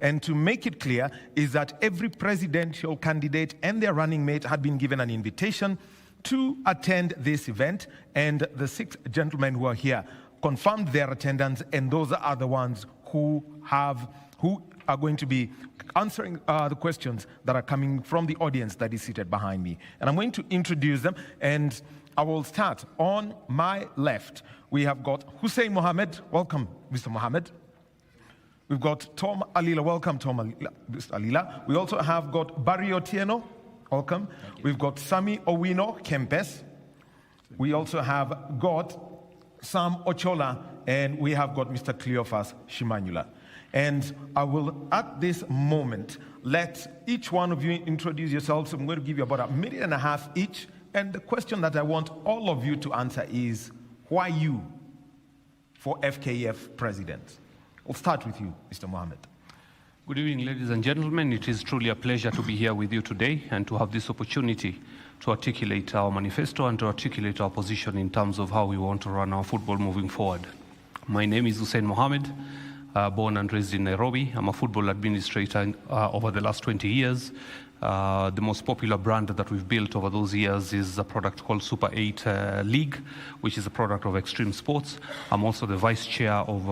And to make it clear is that every presidential candidate and their running mate had been given an invitation to attend this event, and the 6 gentlemen who are here confirmed their attendance, and those are the ones who are going to be answering the questions that are coming from the audience that is seated behind me. And I'm going to introduce them, and I will start on my left. We have got Hussein Mohammed. Welcome, Mr. Mohammed. We've got Tom Alila. Welcome, Tom Mr. Alila. We also have got Barry Otieno. Welcome. We've got Sami Owino Kempes. We also have got Sam Ochola, and we have got Mr. Cleophas Shimanyula. And I will, at this moment, let each one of you introduce yourselves. I'm going to give you about 1.5 minutes each. And the question that I want all of you to answer is, why you for FKF president? We'll start with you, Mr. Mohammed. Good evening, ladies and gentlemen. It is truly a pleasure to be here with you today and to have this opportunity to articulate our manifesto and to articulate our position in terms of how we want to run our football moving forward. My name is Hussein Mohammed, born and raised in Nairobi. I'm a football administrator over the last 20 years. The most popular brand that we've built over those years is a product called Super 8 League, which is a product of Extreme Sports. I'm also the vice chair of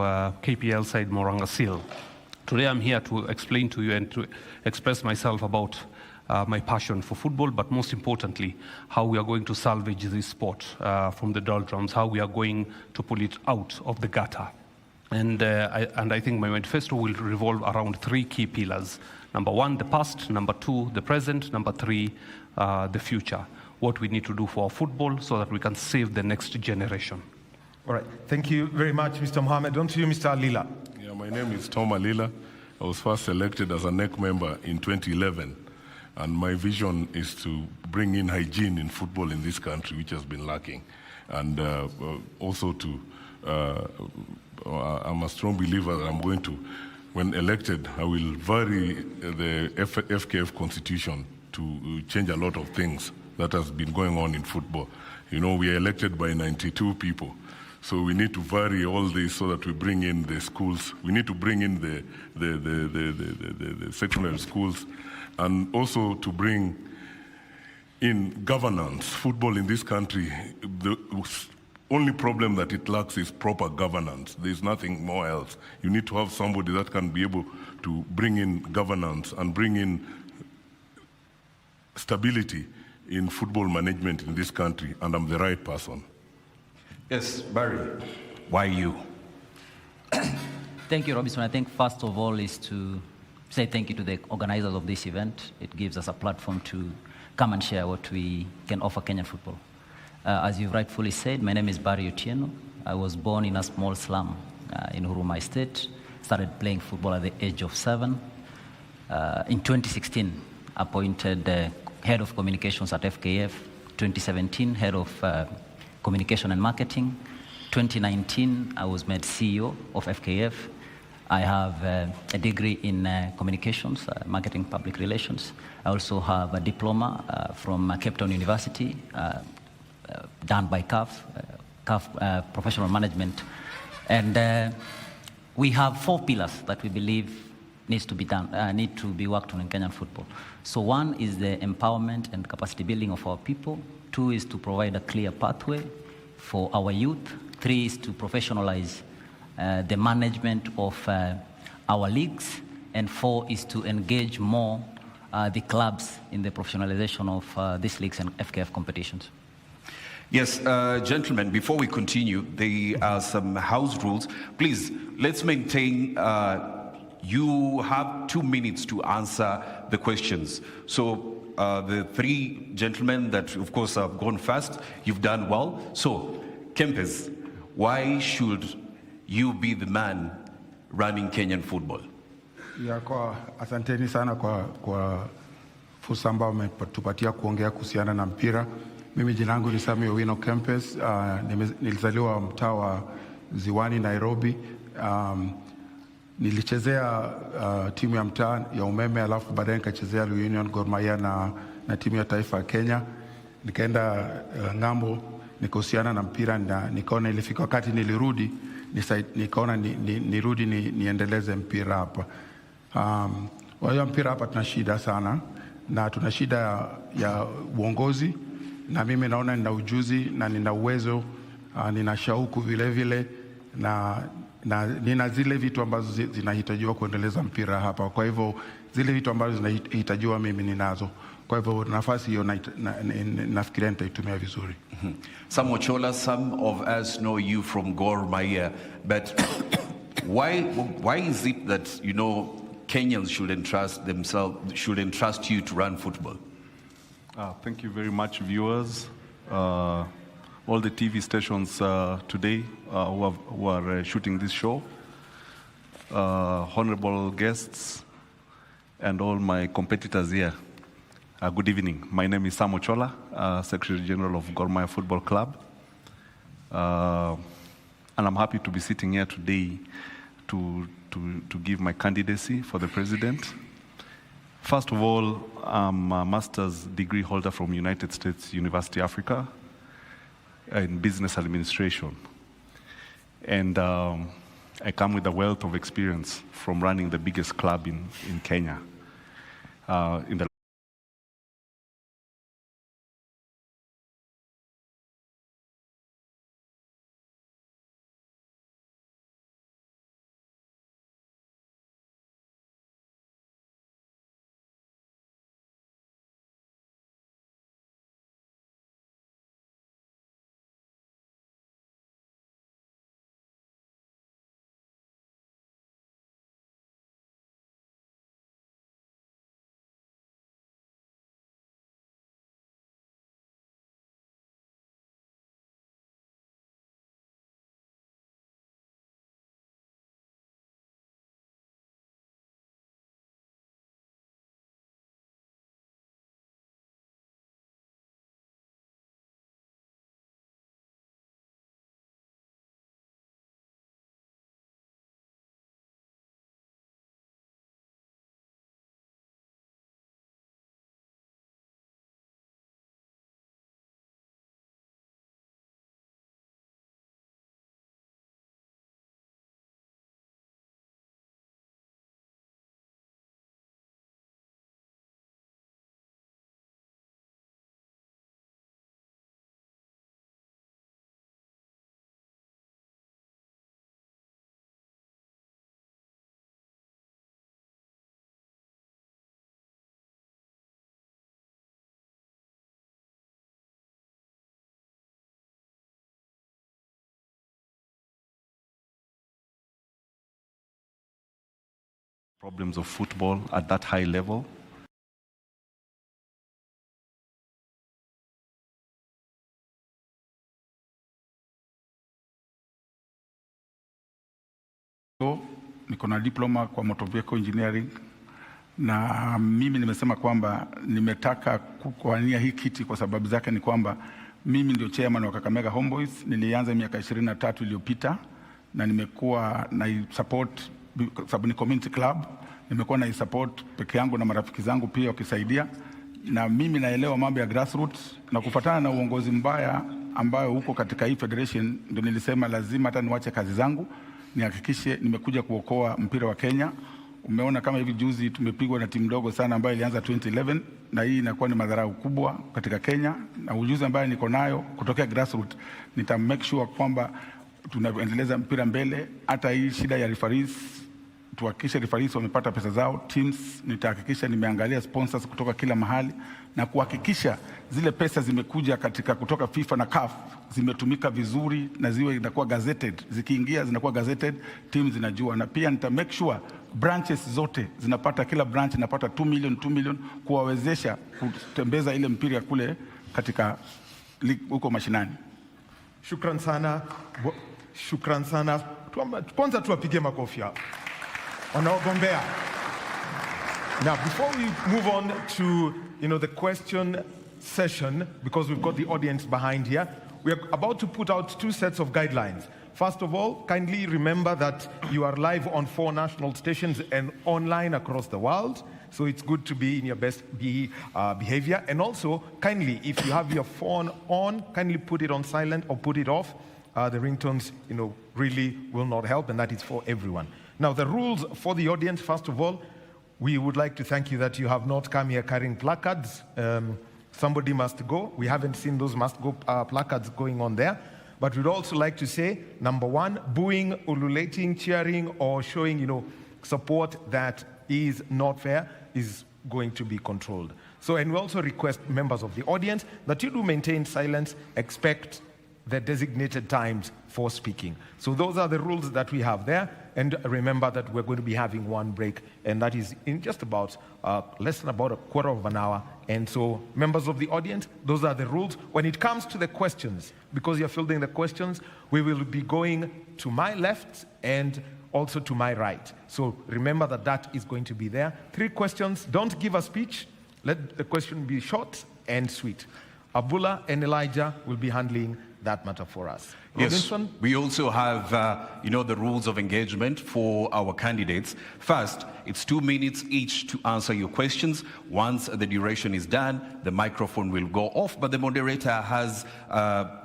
KPL side Moranga Seal. Today I'm here to explain to you and to express myself about my passion for football, but most importantly, how we are going to salvage this sport from the doldrums, how we are going to pull it out of the gutter. And I think my manifesto will revolve around 3 key pillars. Number 1, the past. Number 2, the present. Number 3, the future. What we need to do for our football so that we can save the next generation. All right. Thank you very much, Mr. Mohammed. On to you, Mr. Alila. Yeah, my name is Tom Alila. I was first elected as a NEC member in 2011. And my vision is to bring in hygiene in football in this country, which has been lacking. And also to, I'm a strong believer that I'm going to, when elected, I will vary the FKF constitution to change a lot of things that has been going on in football. You know, we are elected by 92 people. So we need to vary all this so that we bring in the schools. We need to bring in the secondary schools, and also to bring in governance. Football in this country, the only problem that it lacks is proper governance. There's nothing more else. You need to have somebody that can be able to bring in governance and bring in stability in football management in this country, and I'm the right person. Yes, Barry, why you? Thank you, Robinson. I think first of all is to say thank you to the organizers of this event. It gives us a platform to come and share what we can offer Kenyan football. As you've rightfully said, my name is Barry Otieno. I was born in a small slum in Huruma Estate. Started playing football at the age of 7. In 2016, appointed head of communications at FKF. 2017, head of communication and marketing. 2019, I was made CEO of FKF. I have a degree in communications, marketing, public relations. I also have a diploma from Cape Town University, done by CAF Professional Management. And we have 4 pillars that we believe needs to be done, need to be worked on in Kenyan football. So 1 is the empowerment and capacity building of our people. 2 is to provide a clear pathway for our youth. 3 is to professionalize the management of our leagues. And 4 is to engage more the clubs in the professionalization of these leagues and FKF competitions. Yes, gentlemen, before we continue, there are some house rules. Please, let's maintain, you have 2 minutes to answer the questions. So the 3 gentlemen that, of course, have gone first, you've done well. So, Kempes, why should you be the man running Kenyan football? Ya, asanteni sana kwa fursa ambayo umetupatia kuongea kuhusiana na mpira. Mimi jina langu ni Sami Owino Kempes. Nilizaliwa mtaa wa Ziwani, Nairobi. Nilichezea timu ya mtaa ya Umeme, alafu baadaye nikachezea Union Gor Mahia na timu ya taifa ya Kenya. Nikaenda ngambo, nikahusiana na mpira, na nikaona ilifika wakati nilirudi, nikaona nirudi niendeleze mpira hapa. Kwa hiyo mpira hapa tuna shida sana, na tuna shida ya uongozi, na mimi naona nina ujuzi na nina uwezo, nina shauku vile vile, na nina zile vitu ambazo zinahitajiwa kuendeleza mpira hapa. Kwa hivyo zile vitu ambazo zinahitajiwa mimi ninazo. Kwa hivyo nafasi hiyo nafikiria nitaitumia vizuri. Sam Ochola, some of us know you from Gor Mahia, but why is it that, you know, Kenyans should entrust you to run football? Thank you very much, viewers. All the TV stations today who are shooting this show, honorable guests, and all my competitors here. Good evening. My name is Sam Ochola, Secretary General of Gor Mahia Football Club. And I'm happy to be sitting here today to give my candidacy for the president. First of all, I'm a master's degree holder from United States University Africa in business administration. And I come with a wealth of experience from running the biggest club in Kenya. In the problems of football at that high level. Niko na diploma kwa motor vehicle engineering, na mimi nimesema kwamba nimetaka kuwania hii kiti kwa sababu zake ni kwamba mimi ndio chairman wa Kakamega Homeboys. Nilianza miaka 23 iliyopita na nimekuwa na support sababu ni community club. Nimekuwa na support peke yangu na marafiki zangu pia wakisaidia, na mimi naelewa mambo ya grassroots, na kufuatana na uongozi mbaya ambayo huko katika hii federation ndio nilisema lazima hata niwache kazi zangu nihakikishe nimekuja kuokoa mpira wa Kenya. Umeona kama hivi juzi tumepigwa na timu ndogo sana ambayo ilianza 2011, na hii inakuwa ni madharau kubwa katika Kenya, na ujuzi ambayo niko nayo kutokea grassroots nita make sure kwamba tunaendeleza mpira mbele. Hata hii shida ya referees, tuhakikishe referees wamepata pesa zao. Teams nitahakikisha nimeangalia sponsors kutoka kila mahali na kuhakikisha zile pesa zimekuja katika kutoka FIFA na CAF zimetumika vizuri na ziwe inakuwa gazetted, zikiingia zinakuwa gazetted, teams zinajua. Na pia nita make sure branches zote zinapata, kila branch inapata 2 million kuwawezesha kutembeza ile mpira kule katika huko mashinani. Shukran sana. Shukran sana. Kwanza tuwapige makofi hapa wanaogombea. Now, before we move on to the question session, because we've got the audience behind here, we are about to put out 2 sets of guidelines. First of all, kindly remember that you are live on 4 national stations and online across the world. So it's good to be in your best behavior. And also, kindly, if you have your phone on, kindly put it on silent or put it off. The ringtones, really will not help, and that is for everyone. Now, the rules for the audience, first of all, we would like to thank you that you have not come here carrying placards. Somebody must go. We haven't seen those must go placards going on there. But we'd also like to say, number one, booing, ululating, cheering, or showing, support that is not fair is going to be controlled. So, and we also request members of the audience that you do maintain silence, expect the designated times for speaking. So those are the rules that we have there. And remember that we're going to be having one break, and that is in just about less than about a quarter of an hour. And so members of the audience, those are the rules. When it comes to the questions, because you're fielding the questions, we will be going to my left and also to my right. So remember that that is going to be there. 3 questions. Don't give a speech. Let the question be short and sweet. Abula and Elijah will be handling that matter for us. Yes, Robinson? we also have, the rules of engagement for our candidates. First, it's 2 minutes each to answer your questions. Once the duration is done, the microphone will go off, but the moderator has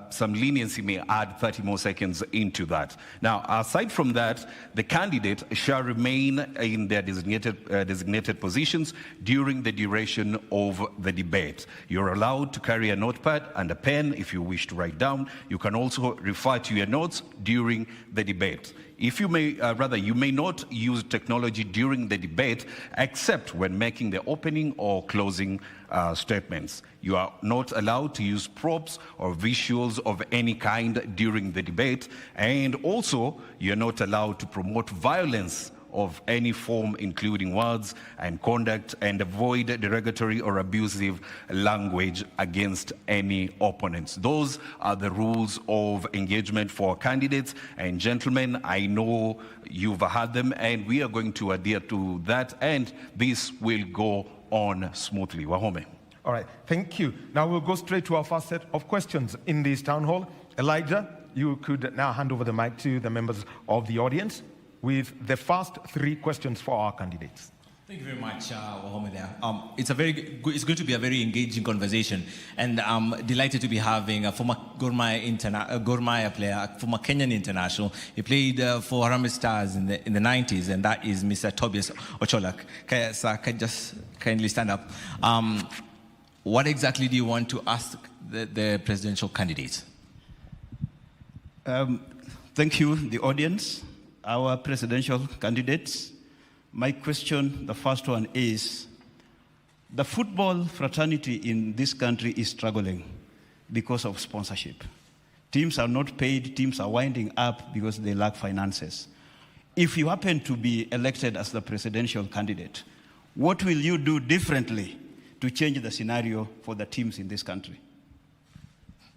some leniency, may add 30 more seconds into that. Now, aside from that, the candidate shall remain in their designated positions during the duration of the debate. You're allowed to carry a notepad and a pen if you wish to write down. You can also refer to your notes during the debate. If you may, you may not use technology during the debate except when making the opening or closing statements. You are not allowed to use props or visuals of any kind during the debate, and also you're not allowed to promote violence of any form, including words and conduct, and avoid derogatory or abusive language against any opponents. Those are the rules of engagement for candidates. And gentlemen, I know you've heard them, and we are going to adhere to that, and this will go on smoothly. Wahome. All right, thank you. Now we'll go straight to our first set of questions in this town hall. Elijah, you could now hand over the mic to the members of the audience with the first 3 questions for our candidates. Thank you very much, Wahome there. It's going to be a very engaging conversation, and I'm delighted to be having a former Gor Mahia player, former Kenyan international. He played for Harambee Stars in the 90s, and that is Mr. Tobias Ochola. Sir, can you just kindly stand up? What exactly do you want to ask the presidential candidates? Thank you, the audience, our presidential candidates. My question, the first one is, the football fraternity in this country is struggling because of sponsorship. Teams are not paid, teams are winding up because they lack finances. If you happen to be elected as the presidential candidate, what will you do differently to change the scenario for the teams in this country?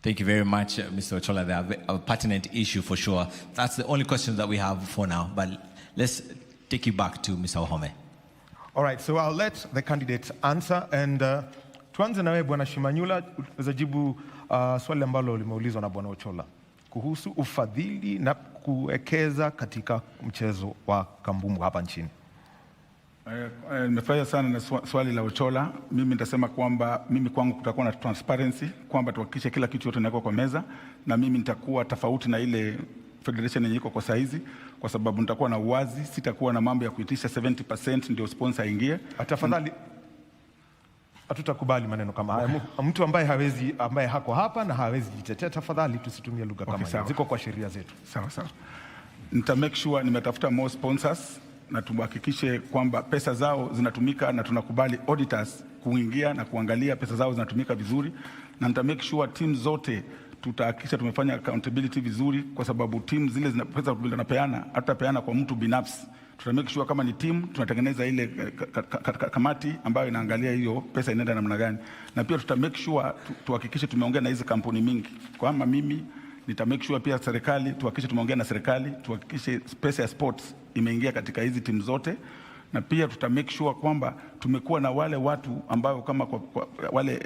Thank you very much, Mr. Ochola. They are a pertinent issue for sure. That's the only question that we have for now, but let's take you back to Mr. Wahome. All right, so I'll let the candidates answer, and tuanze nawe Bwana Shimanyula uzajibu swali ambalo limeulizwa na Bwana Ochola kuhusu ufadhili na kuwekeza katika mchezo wa kambumbu hapa nchini. Nimefurahia sana na swali la Ochola. Mimi nitasema kwamba mimi kwangu kutakuwa na transparency, kwamba tuhakikishe kila kitu yote inawekwa kwa meza, na mimi nitakuwa tofauti na ile federation yenye iko kwa saizi, kwa sababu nitakuwa na uwazi, sitakuwa na mambo ya kuitisha 70% ndio sponsor aingie. Tafadhali, hatutakubali maneno kama haya. Mtu ambaye hako hapa na hawezi jitetea, tafadhali tusitumie lugha kama hiyo. Ziko kwa sheria zetu. Sawa. Nita make sure nimetafuta more sponsors na tuhakikishe kwamba pesa zao zinatumika, na tunakubali auditors kuingia na kuangalia pesa zao zinatumika vizuri, na nita make sure team zote tutahakikisha tumefanya accountability vizuri, kwa sababu team zile zina pesa tunapeana, hatapeana kwa mtu binafsi. Tuta make sure kama ni team tunatengeneza ile kamati ambayo inaangalia hiyo pesa inaenda namna gani, na pia tuta make sure tuhakikishe tumeongea na hizo kampuni mingi. Kama mimi nita make sure pia serikali, tuhakikishe tumeongea na serikali, tuhakikishe pesa ya sports imeingia katika hizi timu zote, na pia tuta make sure kwamba tumekuwa na wale watu ambao kama wale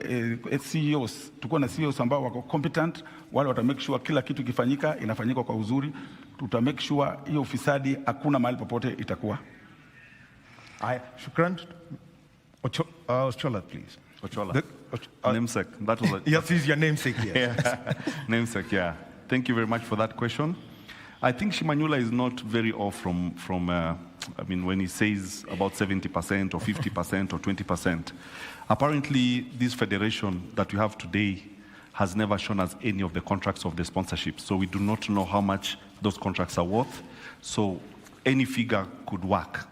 CEOs, tukuwa na CEOs ambao wako competent, wale wata make sure kila kitu kifanyika inafanyika kwa uzuri. Tuta make sure hiyo ufisadi hakuna mahali popote itakuwa. Shukran. Ochola, please. Ochola. Namesake. That was yes, is your namesake here. Yes. Namesake, yeah. Thank you very much for that question. I think Shimanyula is not very off from I mean, when he says about 70% or 50% or 20%, apparently this federation that we have today has never shown us any of the contracts of the sponsorship. So we do not know how much those contracts are worth. So any figure could work.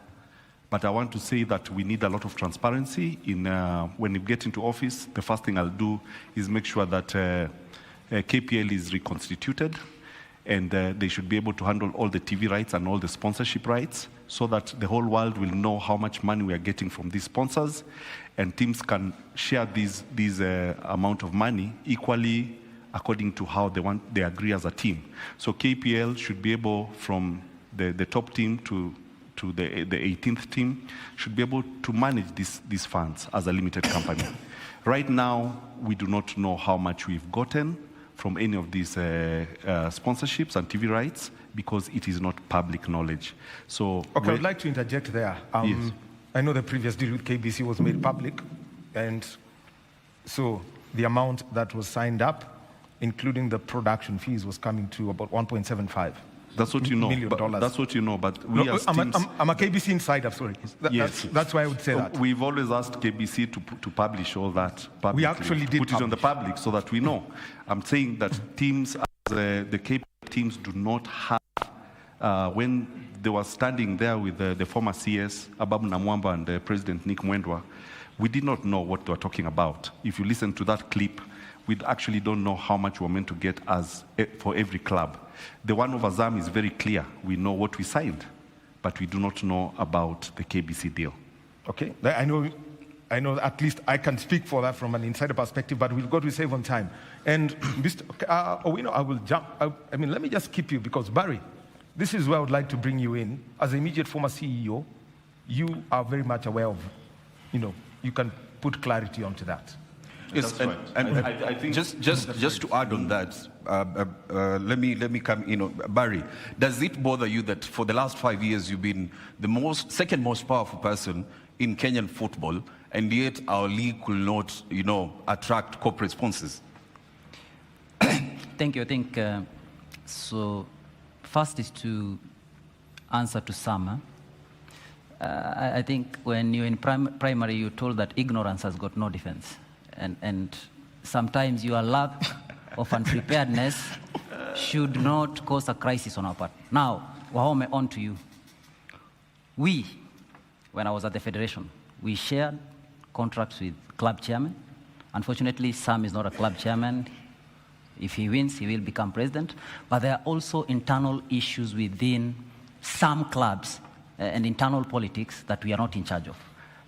But I want to say that we need a lot of transparency. When we get into office, the first thing I'll do is make sure that KPL is reconstituted, and they should be able to handle all the TV rights and all the sponsorship rights so that the whole world will know how much money we are getting from these sponsors, and teams can share these amount of money equally according to how they agree as a team. So KPL should be able, from the top team to the 18th team, should be able to manage these funds as a limited company. Right now, we do not know how much we've gotten from any of these sponsorships and TV rights because it is not public knowledge. So, okay, I'd like to interject there. Yes. I know the previous deal with KBC was made public, and so the amount that was signed up, including the production fees, was coming to about 1.75. That's what you know. $1 million. That's what you know. But we as teams, I'm a KBC insider, sorry. Yes. That's why I would say that. We've always asked KBC to publish all that publicly. We actually did put it on the public so that we know. I'm saying that teams, the KPL teams, do not have, when they were standing there with the former CS, Ababu Namwamba, and President Nick Mwendwa, we did not know what they were talking about. If you listen to that clip, we actually don't know how much we're meant to get for every club. The one of Azam is very clear. We know what we signed, but we do not know about the KBC deal. Okay, I know at least I can speak for that from an insider perspective, but we've got to save on time. And Mr. Owino, I will jump. I mean, let me just keep you, because Barry, this is where I would like to bring you in. As an immediate former CEO, you are very much aware of, you can put clarity onto that. Yes, That's right. and I think just to add on that, let me come in. Barry, does it bother you that for the last 5 years you've been the second most powerful person in Kenyan football, and yet our league could not, attract corporate sponsors? Thank you. I think so. First is to answer to Sama. I think when you're in primary, you're told that ignorance has got no defense. And sometimes your lack of unpreparedness should not cause a crisis on our part. Now, Wahome, on to you. When I was at the federation, we shared contracts with club chairman. Unfortunately, Sam is not a club chairman. If he wins, he will become president. But there are also internal issues within some clubs and internal politics that we are not in charge of.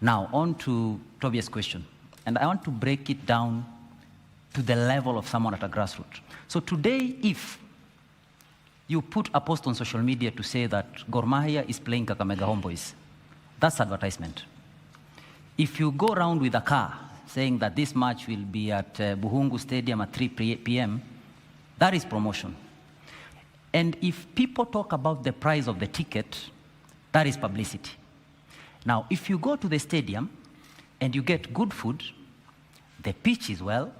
Now, on to Tobias' question. And I want to break it down to the level of someone at a grassroots. So today, if you put a post on social media to say that Gor Mahia is playing Kakamega Homeboys, that's advertisement. If you go around with a car saying that this match will be at Buhungu Stadium at 3 p.m., that is promotion. And if people talk about the price of the ticket, that is publicity. Now, if you go to the stadium and you get good food, the pitch is well,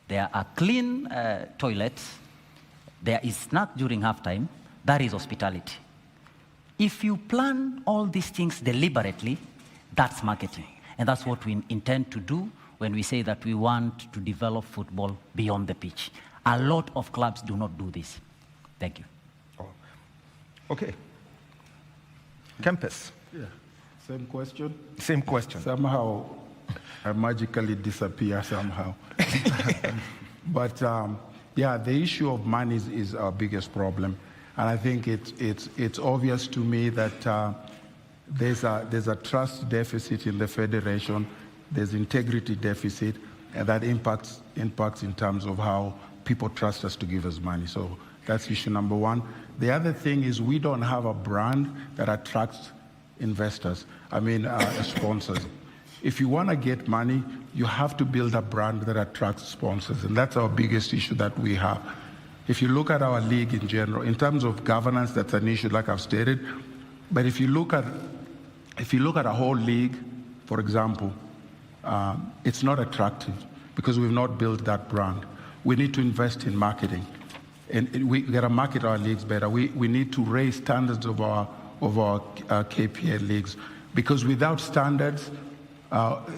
there are clean toilets, there is snack during halftime, that is hospitality. If you plan all these things deliberately, that's marketing. And that's what we intend to do when we say that we want to develop football beyond the pitch. A lot of clubs do not do this. Thank you. Oh. Okay. Kempes. Yeah. Same question? Same question. Somehow, I magically disappear somehow. But yeah, the issue of money is our biggest problem. And I think it's obvious to me that there's a trust deficit in the federation, there's integrity deficit, and that impacts in terms of how people trust us to give us money. So that's issue number one. The other thing is we don't have a brand that attracts investors, sponsors. If you want to get money, you have to build a brand that attracts sponsors, and that's our biggest issue that we have. If you look at our league in general, in terms of governance, that's an issue like I've stated, but if you look at a whole league, for example, it's not attractive because we've not built that brand. We need to invest in marketing, and we got to market our leagues better. We need to raise standards of our KPL leagues, because without standards,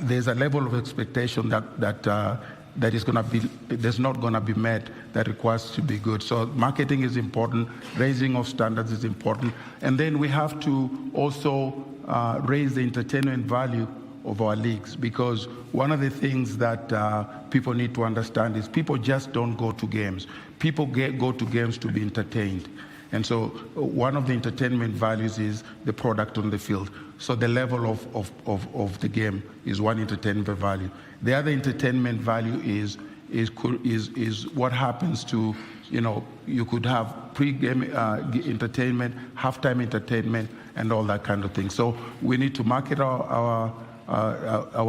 there's a level of expectation that is going to be, there's not going to be met, that requires to be good. So marketing is important, raising of standards is important, and then we have to also raise the entertainment value of our leagues, because one of the things that people need to understand is people just don't go to games. People go to games to be entertained. And so one of the entertainment values is the product on the field. So the level of the game is one entertainment value. The other entertainment value is what happens to, you could have pre-game entertainment, halftime entertainment, and all that kind of thing. So we need to market our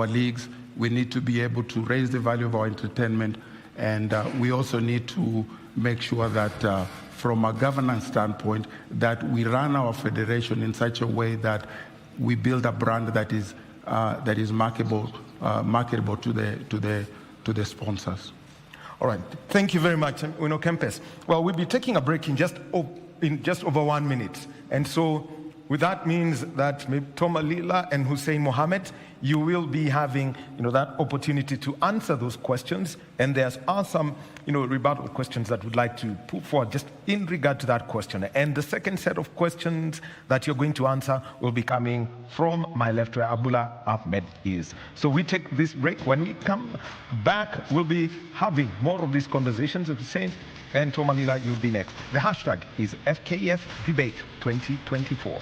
leagues. We need to be able to raise the value of our entertainment, and we also need to make sure that from a governance standpoint, that we run our federation in such a way that we build a brand that is marketable to the sponsors. All right, thank you very much, Uno Kempes. Well, we'll be taking a break in just over 1 minute, and so with that means that maybe Tom Alila and Hussein Mohammed, you will be having that opportunity to answer those questions, and there are some rebuttal questions that we'd like to put forward just in regard to that question. And the second set of questions that you're going to answer will be coming from my left, where Abdullah Ahmed is. So we take this break. When we come back, we'll be having more of these conversations with Hussein and Tom Alila. You'll be next. The hashtag is FKF Debate 2024.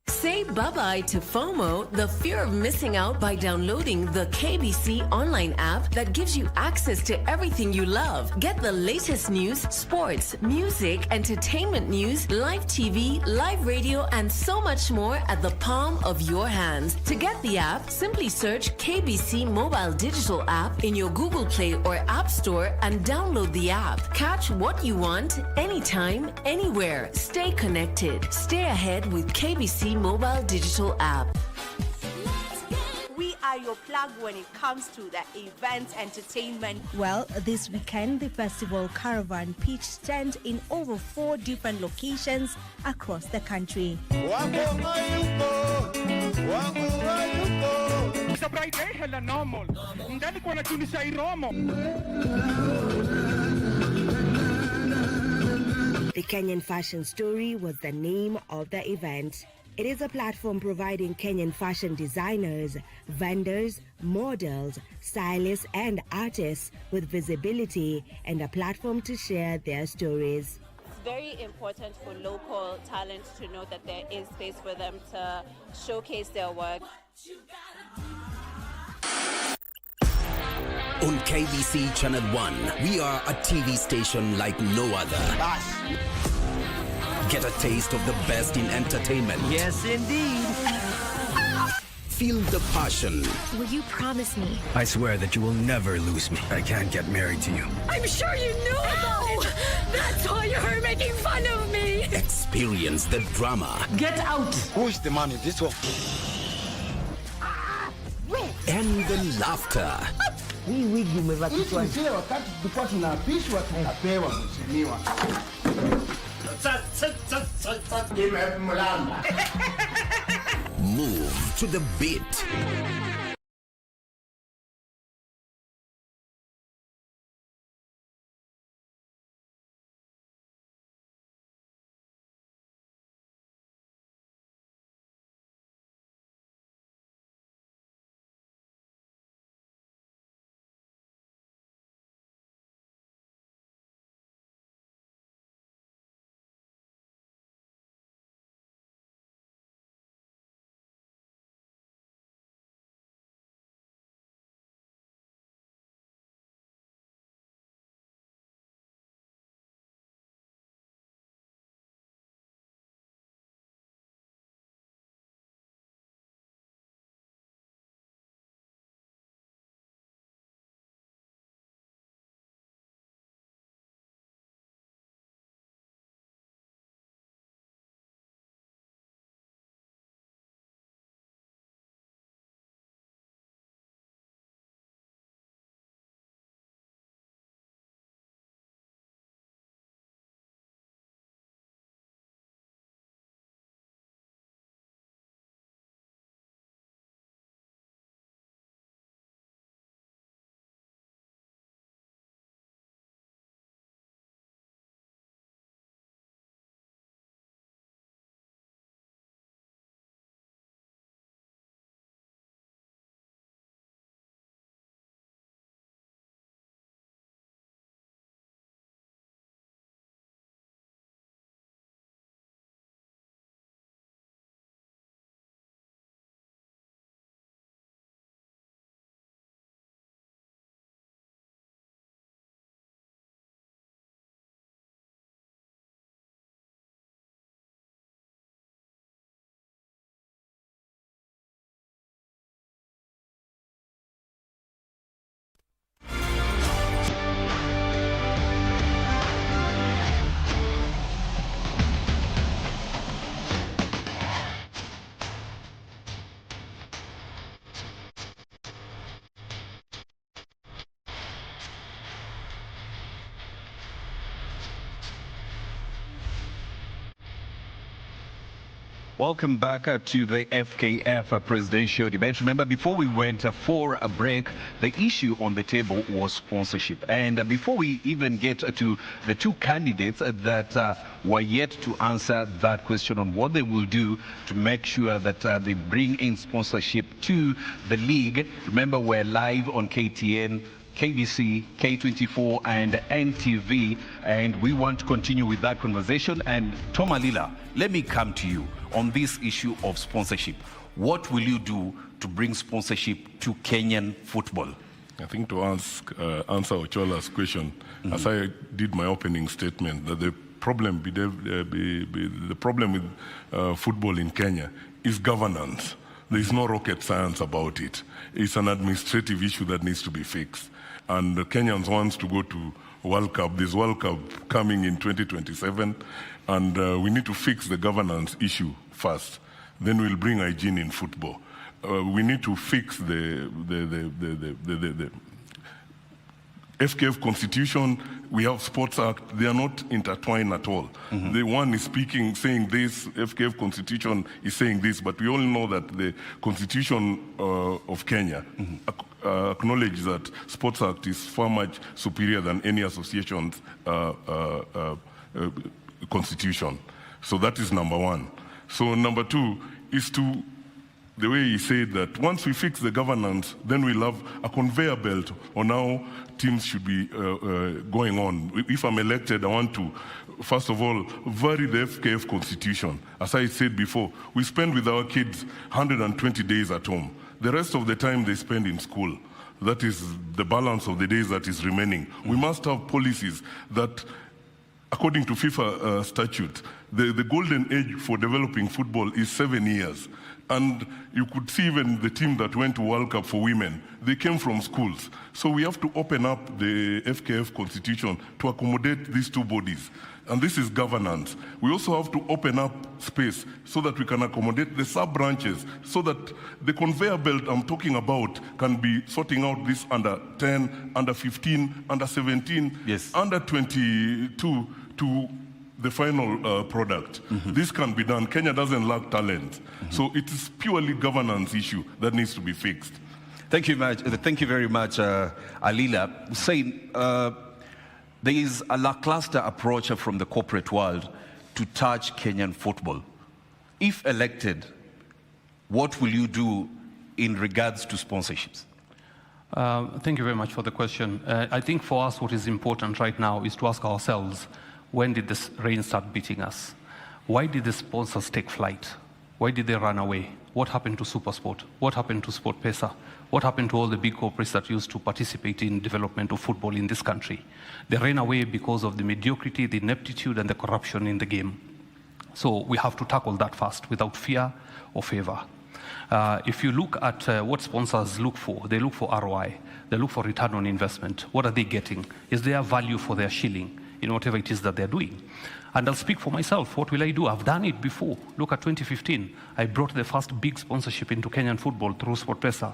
Say bye-bye to FOMO, the fear of missing out, by downloading the KBC online app that gives you access to everything you love. Get the latest news, sports, music, entertainment news, live TV, live radio, and so much more at the palm of your hands. To get the app, simply search KBC Mobile Digital App in your Google Play or App Store and download the app. Catch what you want, anytime, anywhere. Stay connected. Stay ahead with KBC Mobile Digital App. We are your plug when it comes to the event entertainment. Well, this weekend, the festival Caravan pitched tent in over 4 different locations across the country. The Kenyan Fashion Story was the name of the event. It is a platform providing Kenyan fashion designers, vendors, models, stylists, and artists with visibility and a platform to share their stories. It's very important for local talents to know that there is space for them to showcase their work. On KBC Channel 1, we are a TV station like no other. Get a taste of the best in entertainment. Yes, indeed. Feel the passion. Will you promise me? I swear that you will never lose me. I can't get married to you. I'm sure you knew about it. That's why you're making fun of me. Experience the drama. Get out. Who's the man in this one? And the laughter. Hii wigi umevaa kichwani. Wakati tulikuwa tunaapishwa tunapewa mheshimiwa. Move to the beat. Welcome back to the FKF presidential debate. Remember, before we went for a break, the issue on the table was sponsorship. And before we even get to the two candidates that were yet to answer that question on what they will do to make sure that they bring in sponsorship to the league. Remember, we're live on KTN, KBC, K24 and NTV, and we want to continue with that conversation. And Tom Alila, let me come to you on this issue of sponsorship. What will you do to bring sponsorship to Kenyan football? I think to answer Ochola's question, as I did my opening statement, that the problem with football in Kenya is governance. There is no rocket science about it. It's an administrative issue that needs to be fixed. And the Kenyans want to go to World Cup. There's World Cup coming in 2027, and we need to fix the governance issue first. Then we'll bring hygiene in football. We need to fix the FKF Constitution. We have Sports Act. They are not intertwined at all. The one is saying this, FKF Constitution is saying this, but we all know that the Constitution of Kenya acknowledges that Sports Act is far much superior than any association's constitution. So that is number one. So number two is the way he said that once we fix the governance, then we'll have a conveyor belt on how teams should be going on. If I'm elected, I want to, first of all, vary the FKF Constitution. As I said before, we spend with our kids 120 days at home. The rest of the time they spend in school. That is the balance of the days that is remaining. We must have policies that, according to FIFA statute, the golden age for developing football is 7 years. And you could see even the team that went to World Cup for women, they came from schools. So we have to open up the FKF Constitution to accommodate these two bodies. And this is governance. We also have to open up space so that we can accommodate the sub-branches, so that the conveyor belt I'm talking about can be sorting out this under 10, under 15, under 17, under 22 to the final product. This can be done. Kenya doesn't lack talent. So it is purely governance issue that needs to be fixed. Thank you very much, Alila. Saying there is a lackluster approach from the corporate world to touch Kenyan football. If elected, what will you do in regards to sponsorships? Thank you very much for the question. I think for us what is important right now is to ask ourselves, when did this rain start beating us? Why did the sponsors take flight? Why did they run away? What happened to SuperSport? What happened to SportPesa? What happened to all the big corporates that used to participate in development of football in this country? They ran away because of the mediocrity, the ineptitude, and the corruption in the game. So we have to tackle that first, without fear or favor. If you look at what sponsors look for, they look for ROI. They look for return on investment. What are they getting? Is there value for their shilling in whatever it is that they're doing? And I'll speak for myself. What will I do? I've done it before. Look at 2015. I brought the first big sponsorship into Kenyan football through SportPesa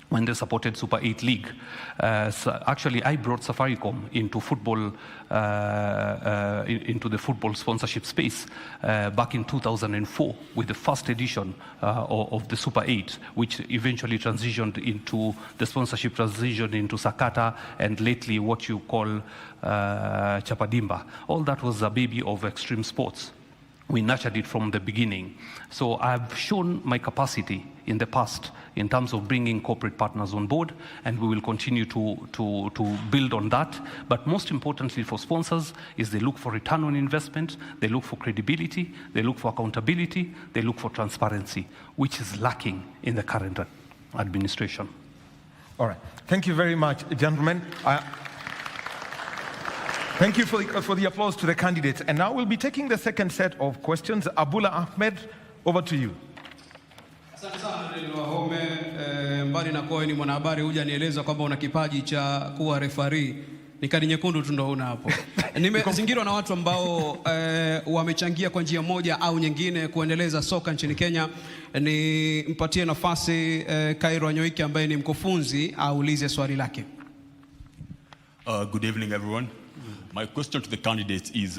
when they supported Super 8 League. So actually, I brought Safaricom into football, into the football sponsorship space back in 2004 with the first edition of the Super 8, which eventually transitioned into the sponsorship transition into Sakata and lately what you call Chapadimba. All that was a baby of extreme sports. We nurtured it from the beginning. So I've shown my capacity in the past in terms of bringing corporate partners on board, and we will continue to build on that. But most importantly for sponsors is they look for return on investment, they look for credibility, they look for accountability, they look for transparency, which is lacking in the current administration. All right. Thank you very much, gentlemen. Thank you for the applause to the candidates. And now we'll be taking the second set of questions. Abdullah Ahmed, over to you. Asante sana Daniel Wahome. Mbali na kuwa ni mwanahabari, huja nieleza kwamba una kipaji cha kuwa referee. Ni kadi nyekundu tu ndo una hapo. Nimezingirwa na watu ambao wamechangia kwa njia moja au nyingine kuendeleza soka nchini Kenya. Ni mpatie nafasi Kairo Anyoike ambaye ni mkufunzi aulize swali lake. Good evening everyone. My question to the candidates is,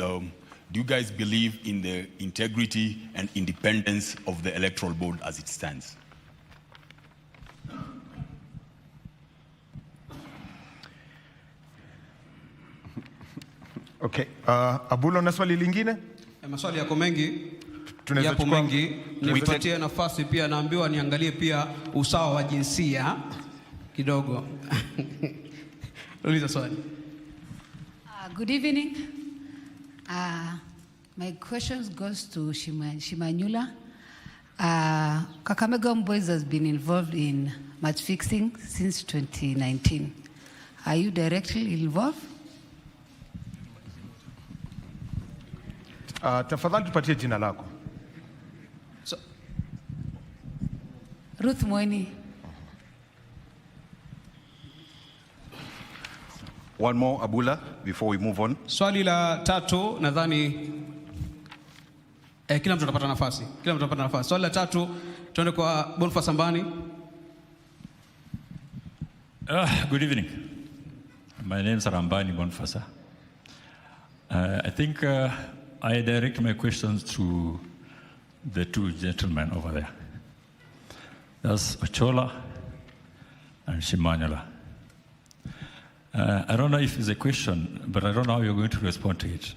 Do you guys believe in the integrity and independence of the electoral board as it stands? Okay. Abulo, na swali lingine? Maswali yako mengi. Tunaweza Yapo chukua- mengi. Nipatie nafasi pia, naambiwa niangalie pia usawa wa jinsia kidogo. Uliza swali. Good evening. My question goes to Shimanyula. Kakamega Boys has been involved in match fixing since 2019. Are you directly involved? Tafadhali tupatie jina lako. Ruth Mweni. One more, Abula, before we move on. Swali la tatu nadhani kila mtu atapata nafasi. Swali la tatu tuende kwa Boniface Ambani. Good evening. My name is Rambani Boniface. I think I direct my questions to the two gentlemen over there. That's Ochola and Shimanyula. I don't know if it's a question, but I don't know how you're going to respond to it.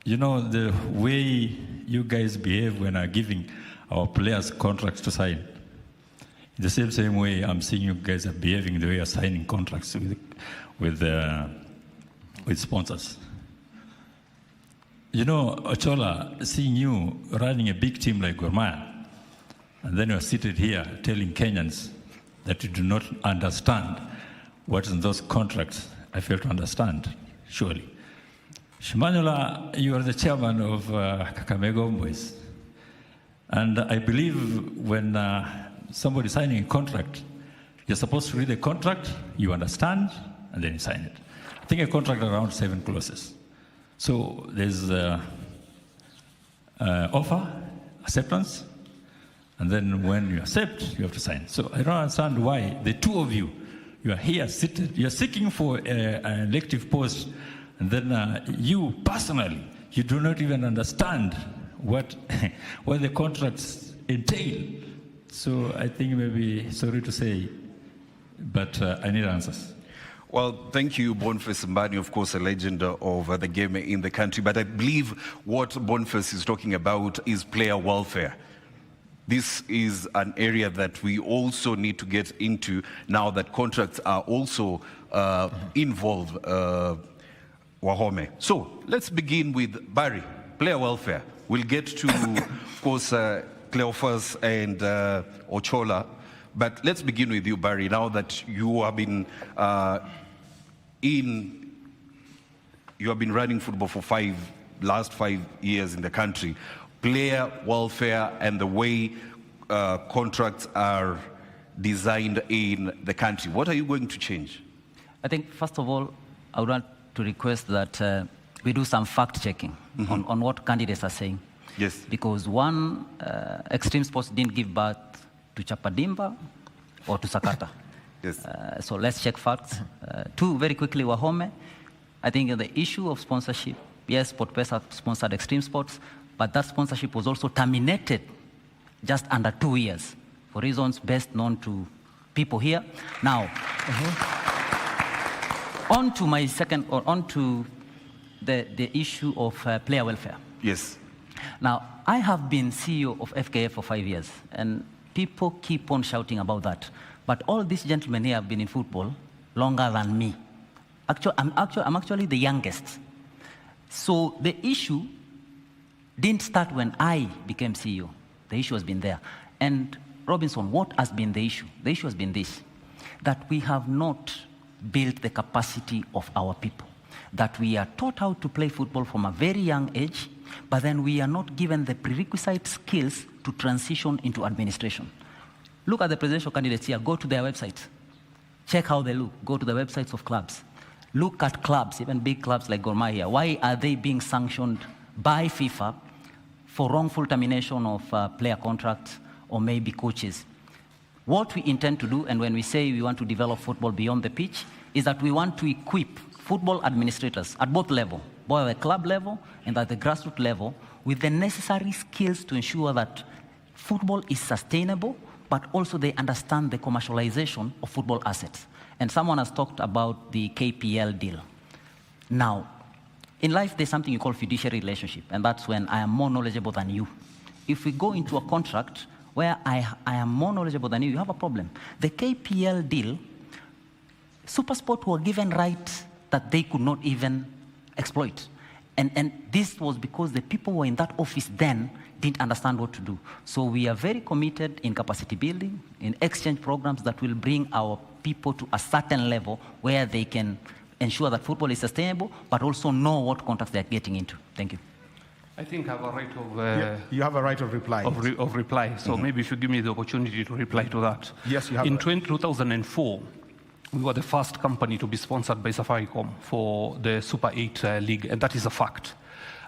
You know, the way you guys behave when are giving our players contracts to sign, in the same way I'm seeing you guys are behaving the way you're signing contracts with sponsors. You know, Ochola, seeing you running a big team like Gor Mahia, and then you're seated here telling Kenyans that you do not understand what's in those contracts, I fail to understand, surely. Shimanyula, you are the chairman of Kakamega Boys. And I believe when somebody signing a contract, you're supposed to read the contract, you understand, and then you sign it. I think a contract around 7 clauses. So there's offer, acceptance, and then when you accept, you have to sign. So I don't understand why the two of you are here seated, you're seeking for an elective post, and then you personally, you do not even understand what the contracts entail. So I think maybe, sorry to say, but I need answers. Well, thank you, Boniface Mbani, of course, a legend of the game in the country. But I believe what Boniface is talking about is player welfare. This is an area that we also need to get into now that contracts are also involved, Wahome. So let's begin with Barry, player welfare. We'll get to, of course, Cleophas and Ochola. But let's begin with you, Barry, now that you have been running football for last 5 years in the country. Player welfare and the way contracts are designed in the country. What are you going to change? I think, first of all, I would want to request that we do some fact-checking on what candidates are saying. Yes. Because one, Extreme Sports didn't give birth to Chapadimba or to Sakata. Yes. So let's check facts. Two, very quickly, Wahome. I think the issue of sponsorship, yes, SportPesa sponsored Extreme Sports, but that sponsorship was also terminated just under 2 years for reasons best known to people here. Now, on to my second, or on to the issue of player welfare. Yes. Now, I have been CEO of FKF for 5 years, and people keep on shouting about that. But all these gentlemen here have been in football longer than me. I'm actually the youngest. So the issue didn't start when I became CEO. The issue has been there. And Robinson, what has been the issue? The issue has been this, that we have not built the capacity of our people, that we are taught how to play football from a very young age, but then we are not given the prerequisite skills to transition into administration. Look at the presidential candidates here. Go to their websites. Check how they look. Go to the websites of clubs. Look at clubs, even big clubs like Gor Mahia. Why are they being sanctioned by FIFA for wrongful termination of player contracts or maybe coaches? What we intend to do, and when we say we want to develop football beyond the pitch, is that we want to equip football administrators at both levels, both at the club level and at the grassroots level, with the necessary skills to ensure that football is sustainable, but also they understand the commercialization of football assets. And someone has talked about the KPL deal. Now, in life, there's something you call fiduciary relationship, and that's when I am more knowledgeable than you. If we go into a contract where I am more knowledgeable than you, you have a problem. The KPL deal, SuperSport were given rights that they could not even exploit. And this was because the people who were in that office then didn't understand what to do. So we are very committed in capacity building, in exchange programs that will bring our people to a certain level where they can ensure that football is sustainable, but also know what contracts they're getting into. Thank you. I think I have a right of... you have a right of reply. Of reply. So maybe if you give me the opportunity to reply to that. Yes, you have. In 2004, we were the first company to be sponsored by Safaricom for the Super 8 League, and that is a fact.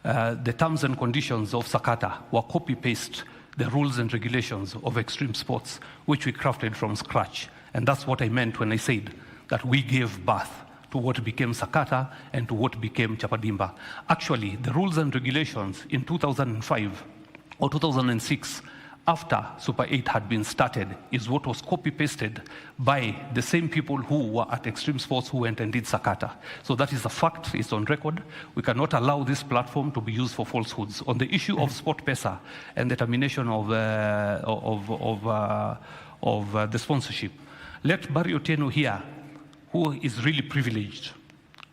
The terms and conditions of Sakata were copy-paste the rules and regulations of extreme sports, which we crafted from scratch. And that's what I meant when I said that we gave birth to what became Sakata and to what became Chapadimba. Actually, the rules and regulations in 2005 or 2006, after Super 8 had been started, is what was copy-pasted by the same people who were at Extreme Sports who went and did Sakata. So that is a fact, it's on record. We cannot allow this platform to be used for falsehoods. On the issue of SportPesa and the termination of the sponsorship, let Barry Otieno here, who is really privileged,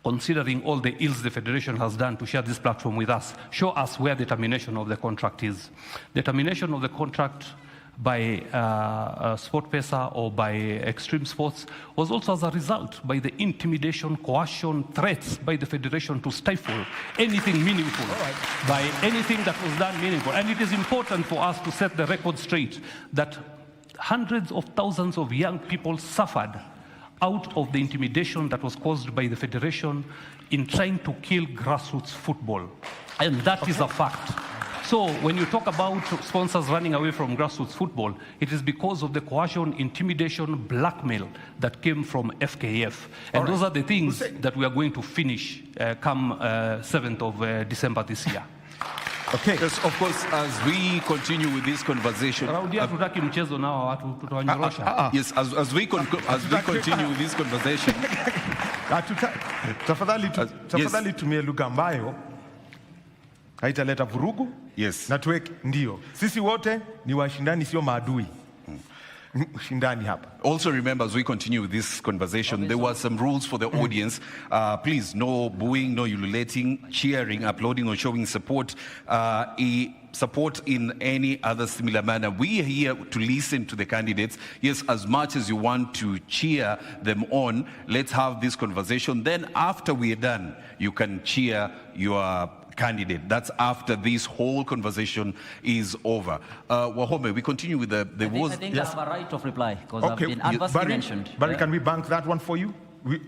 considering all the ills the Federation has done to share this platform with us, show us where the termination of the contract is. The termination of the contract by SportPesa or by Extreme Sports was also as a result by the intimidation, coercion, threats by the Federation to stifle anything meaningful, by anything that was done meaningful. And it is important for us to set the record straight that hundreds of thousands of young people suffered out of the intimidation that was caused by the Federation in trying to kill grassroots football. And that is a fact. So when you talk about sponsors running away from grassroots football, it is because of the coercion, intimidation, blackmail that came from FKF. And those are the things that we are going to finish come 7th of December this year. Okay. Yes, of course, as we continue with this conversation. Yes, as we continue with this conversation. Tafadhali tumie lugha ambayo haitaleta vurugu. Yes. Na tuweke ndio. Sisi wote ni washindani, sio maadui. Shindani hapa. Also remember, as we continue with this conversation, there were some rules for the audience. Please, no booing, no ululating, cheering, applauding or showing support. Support in any other similar manner. We are here to listen to the candidates. Yes, as much as you want to cheer them on, let's have this conversation. Then after we are done, you can cheer your candidate. That's after this whole conversation is over. Wahome, we continue with the I think I have a right of reply because I've been adversely mentioned. Barry, can we bank that one for you?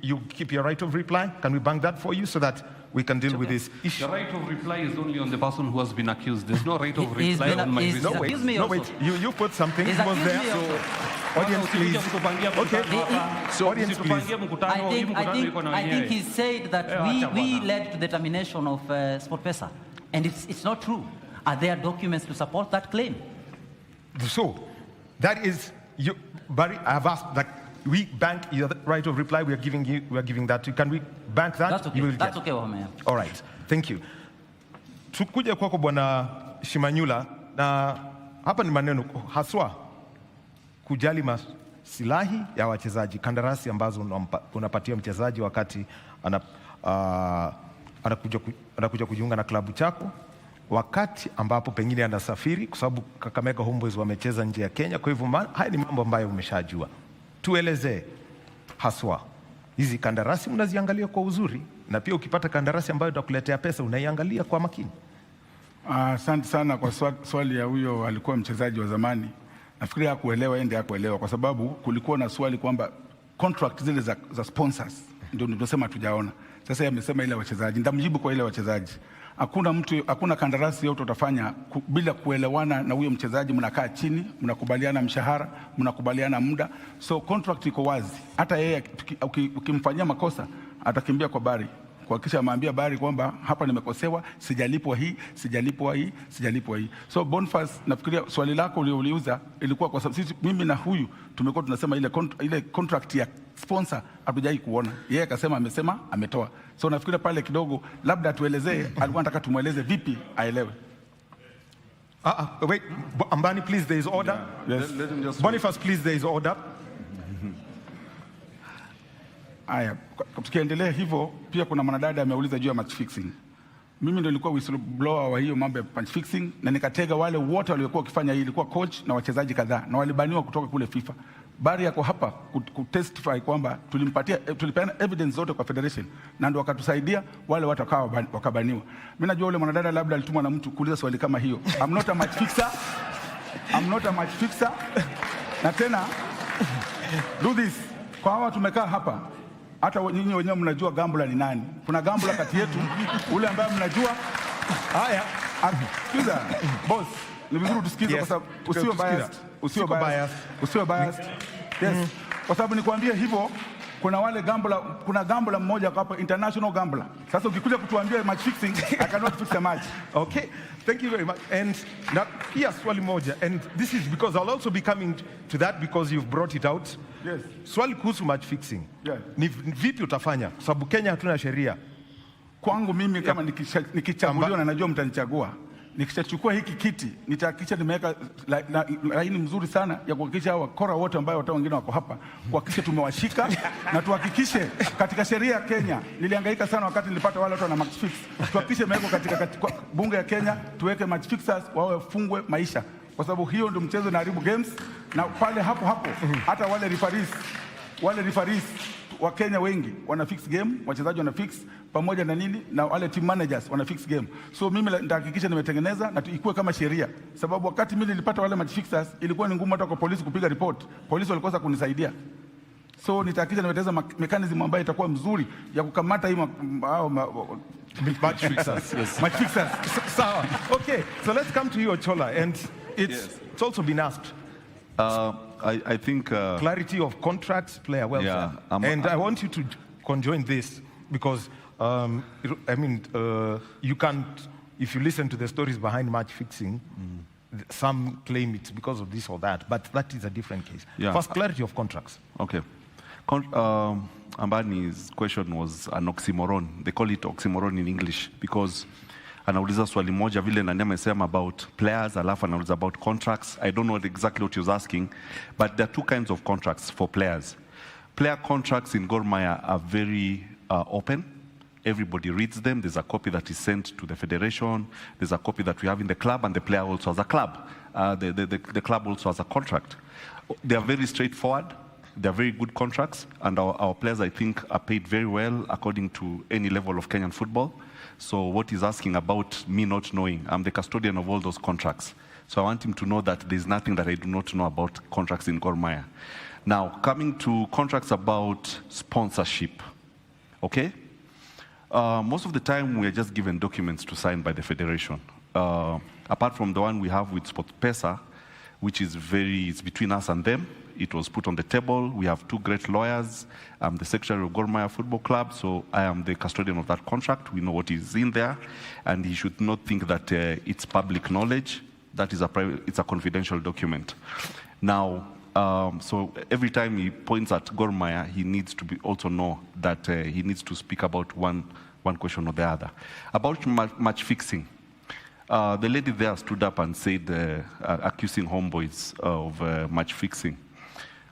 You keep your right of reply? Can we bank that for you so that we can deal with this issue? The right of reply is only on the person who has been accused. There's no right of reply on my No, wait. You put something. He was there. So, audience, please. Okay. So, audience, please. I think he said that we led to the termination of SportPesa. And it's not true. Are there documents to support that claim? So, that is, Barry, I have asked that we bank your right of reply. We are giving that to you. Can we bank that? That's okay. You will That's get. okay, Wahome. All right. Thank you. Tukuja kwako Bwana Shimanyula, na hapa ni maneno haswa kujali masilahi ya wachezaji, kandarasi ambazo unapatia mchezaji wakati anakuja kujiunga na klabu chako, wakati ambapo pengine anasafiri, kwa sababu Kakamega Homeboyz wamecheza nje ya Kenya. Kwa hivyo haya ni mambo ambayo umeshajua. Tueleze haswa hizi kandarasi mnaziangalia kwa uzuri, na pia ukipata kandarasi ambayo itakuletea pesa unaiangalia kwa makini. Asante sana kwa swali ya huyo alikuwa mchezaji wa zamani. Nafikiri hakuelewa kwa sababu kulikuwa na swali kwamba contract zile za sponsors ndio tunasema tujaona. Sasa yamesema ile wachezaji. Nitamjibu kwa ile wachezaji. Hakuna kandarasi yote utafanya bila kuelewana na huyo mchezaji. Mnakaa chini, mnakubaliana mshahara, mnakubaliana muda. So contract iko wazi. Hata yeye ukimfanyia makosa atakimbia kwa Barry. kuhakikisha ameambia Bari kwamba hapa nimekosewa, sijalipwa hii, sijalipwa hii, sijalipwa hii. So Boniface, nafikiria swali lako uliouliza ilikuwa kwa sababu sisi, mimi na huyu tumekuwa tunasema ile contract ya sponsor hatujai kuona. Yeye akasema ametoa. So nafikiria pale kidogo labda atuelezee, alikuwa anataka tumueleze vipi aelewe. Wait, Ambani, please, there is order. Yes. Let him just Boniface, please, there is order. Aya, tukiendelea hivyo, pia kuna mwanadada ameuliza juu ya match fixing. Mimi ndio nilikuwa whistleblower wa hiyo mambo ya match fixing, na nikatega wale wote waliokuwa wakifanya hii, ilikuwa coach na wachezaji kadhaa, na walibaniwa kutoka kule FIFA. Bari yako hapa kutestify kwamba tulipeana evidence zote kwa federation, na ndio wakatusaidia, wale watu wakabaniwa. Mimi najua yule mwanadada labda alitumwa na mtu kuuliza swali kama hiyo. I'm not a match fixer. I'm not a match fixer. Na tena do this. Kwa hawa tumekaa hapa, hata nyinyi wenyewe mnajua gambler ni nani. Kuna gambler kati yetu ule ambaye mnajua. Haya, sikiza boss, ni vizuri tusikize kwa sababu usiwe biased. Yes. Kwa sababu nikwambia hivyo, kuna gambler mmoja hapa, international gambler. Sasa ukikuja kutuambia match fixing, I cannot fix a match. Okay, thank you very much. And yes, swali moja, and this is because I'll also be coming to that because you've brought it out. Yes. Swali kuhusu match fixing. Yeah. Ni vipi utafanya? Kwa sababu Kenya hatuna sheria. Kwangu mimi kama nikichaguliwa na najua mtanichagua, nikishachukua hiki kiti nitahakikisha nimeweka laini mzuri sana ya kuhakikisha wakora wote ambao watu wengine wako hapa, kuhakikisha tumewashika na tuhakikishe katika sheria ya Kenya. Nilihangaika sana wakati nilipata wale watu na match fix. Tuhakikishe imewekwa katika bunge ya Kenya, tuweke match fixers wawe fungwe maisha, kwa sababu hiyo ndio mchezo inaharibu games. Na pale hapo hata wale referees wa Kenya wengi wana fix game, wachezaji wana fix pamoja na nini, na wale team managers wana fix game. So mimi nitahakikisha nimetengeneza na ikuwe kama sheria, sababu wakati mimi nilipata wale match fixers ilikuwa ni ngumu hata kwa polisi kupiga report. Polisi walikosa kunisaidia. So nitahakikisha nimetengeneza mechanism ambayo itakuwa mzuri ya kukamata hii match fixers. Yes. Match fixers. Sawa. Okay, so let's come to you, Ochola, and it's also been asked. I think clarity of contracts, player welfare, and I want you to conjoin this because you can't. If you listen to the stories behind match fixing, some claim it's because of this or that, but that is a different case. Yeah. First, clarity of contracts. Okay. Ambani's question was an oxymoron. They call it oxymoron in English because anauliza swali moja vile nani amesema about players, alafu anauliza about contracts. I don't know exactly what he was asking, but there are two kinds of contracts for players. Player contracts in Gor Mahia are very open. Everybody reads them. There's a copy that is sent to the federation. There's a copy that we have in the club, and the player also has a club. The club also has a contract. They are very straightforward. They are very good contracts, and our players, I think, are paid very well according to any level of Kenyan football. So what he's asking about me not knowing, I'm the custodian of all those contracts. So I want him to know that there's nothing that I do not know about contracts in Gor Mahia. Now, coming to contracts about sponsorship, okay? Most of the time, we are just given documents to sign by the federation. Apart from the one we have with SportPesa, which is it's between us and them. It was put on the table. We have two great lawyers. I'm the secretary of Gor Mahia Football Club, so I am the custodian of that contract. We know what is in there, and he should not think that it's public knowledge. That is it's a confidential document. Now, so every time he points at Gor Mahia, he needs to also know that he needs to speak about one question or the other. About match fixing, the lady there stood up and said, accusing Homeboys of match fixing.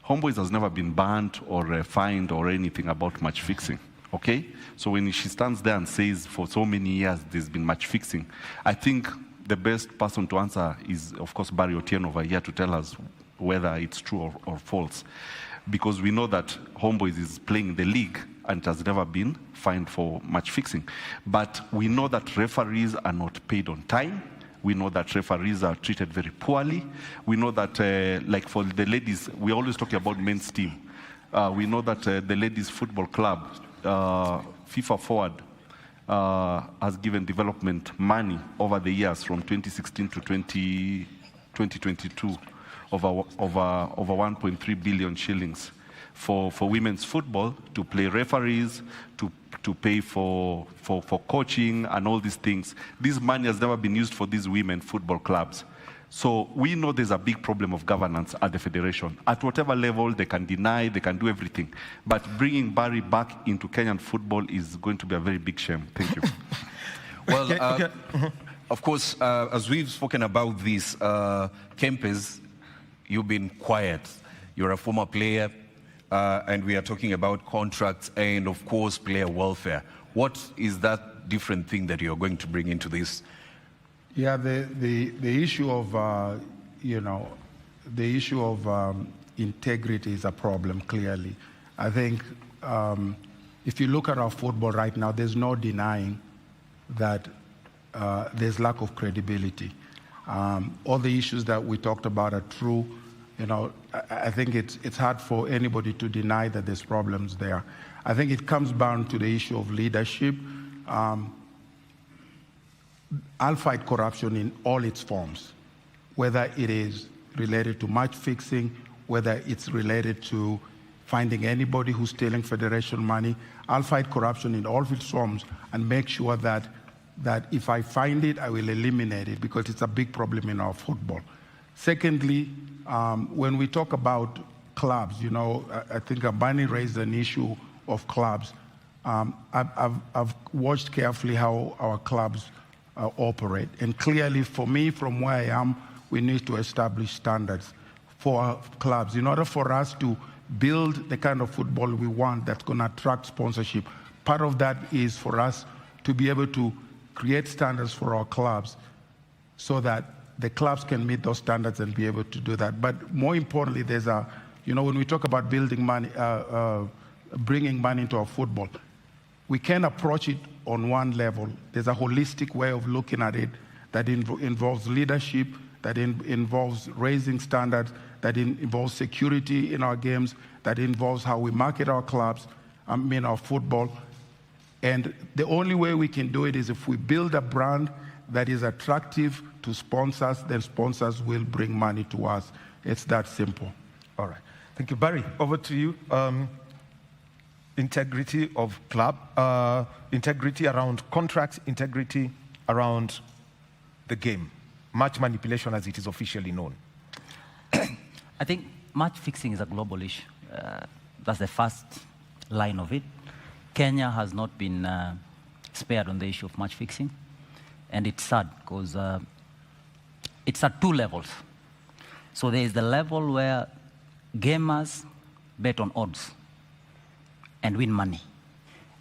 Homeboys has never been banned or fined or anything about match fixing, okay? So when she stands there and says for so many years there's been match fixing, I think the best person to answer is, of course, Barry Otieno over here to tell us whether it's true or false. Because we know that Homeboys is playing in the league and it has never been fined for match fixing. But we know that referees are not paid on time. We know that referees are treated very poorly. We know that, like for the ladies, we're always talking about men's team. We know that the ladies football club, FIFA Forward, has given development money over the years from 2016 to 2022 over 1.3 billion shillings for women's football to play referees, to pay for coaching and all these things. This money has never been used for these women football clubs. So we know there's a big problem of governance at the federation. At whatever level, they can deny, they can do everything. But bringing Barry back into Kenyan football is going to be a very big shame. Thank you. Well, of course, as we've spoken about this, Kempes, you've been quiet. You're a former player, and we are talking about contracts and, of course, player welfare. What is that different thing that you're going to bring into this? Yeah, the issue of, the issue of integrity is a problem, clearly. I think if you look at our football right now, there's no denying that there's lack of credibility. All the issues that we talked about are true. I think it's hard for anybody to deny that there's problems there. I think it comes down to the issue of leadership. I'll fight corruption in all its forms, whether it is related to match fixing, whether it's related to finding anybody who's stealing federation money. I'll fight corruption in all its forms and make sure that if I find it, I will eliminate it, because it's a big problem in our football. Secondly, when we talk about clubs, I think Abani raised an issue of clubs. I've watched carefully how our clubs operate. And clearly, for me, from where I am, we need to establish standards for our clubs in order for us to build the kind of football we want that's going to attract sponsorship. Part of that is for us to be able to create standards for our clubs so that the clubs can meet those standards and be able to do that. But more importantly, there's when we talk about building money, bringing money into our football, we can approach it on one level. There's a holistic way of looking at it that involves leadership, that involves raising standards, that involves security in our games, that involves how we market our clubs, our football. And the only way we can do it is if we build a brand that is attractive to sponsors, then sponsors will bring money to us. It's that simple. All right. Thank you. Barry, over to you. Integrity of club, integrity around contracts, integrity around the game, match manipulation as it is officially known. I think match fixing is a global issue. That's the first line of it. Kenya has not been spared on the issue of match fixing, and it's sad because it's at two levels. So there is the level where gamers bet on odds and win money.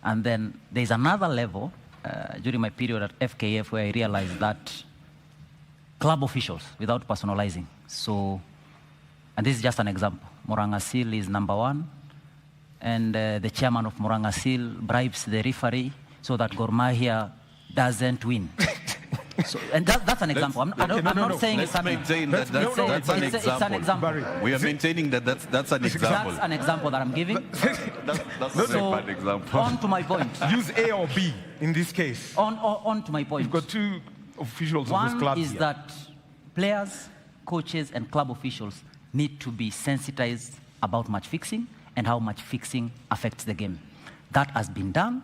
And then there's another level during my period at FKF where I realized that club officials, without personalizing, and this is just an example, Moranga Seal is number one, and the chairman of Moranga Seal bribes the referee so that Gor Mahia doesn't win. And that's an example. I'm not saying it's an example. It's an example. We are maintaining that that's an example. That's an example that I'm giving. That's not a bad example. On to my point. Use A or B in this case. On to my point. You've got two officials of this club. One is that players, coaches, and club officials need to be sensitized about match fixing and how match fixing affects the game. That has been done.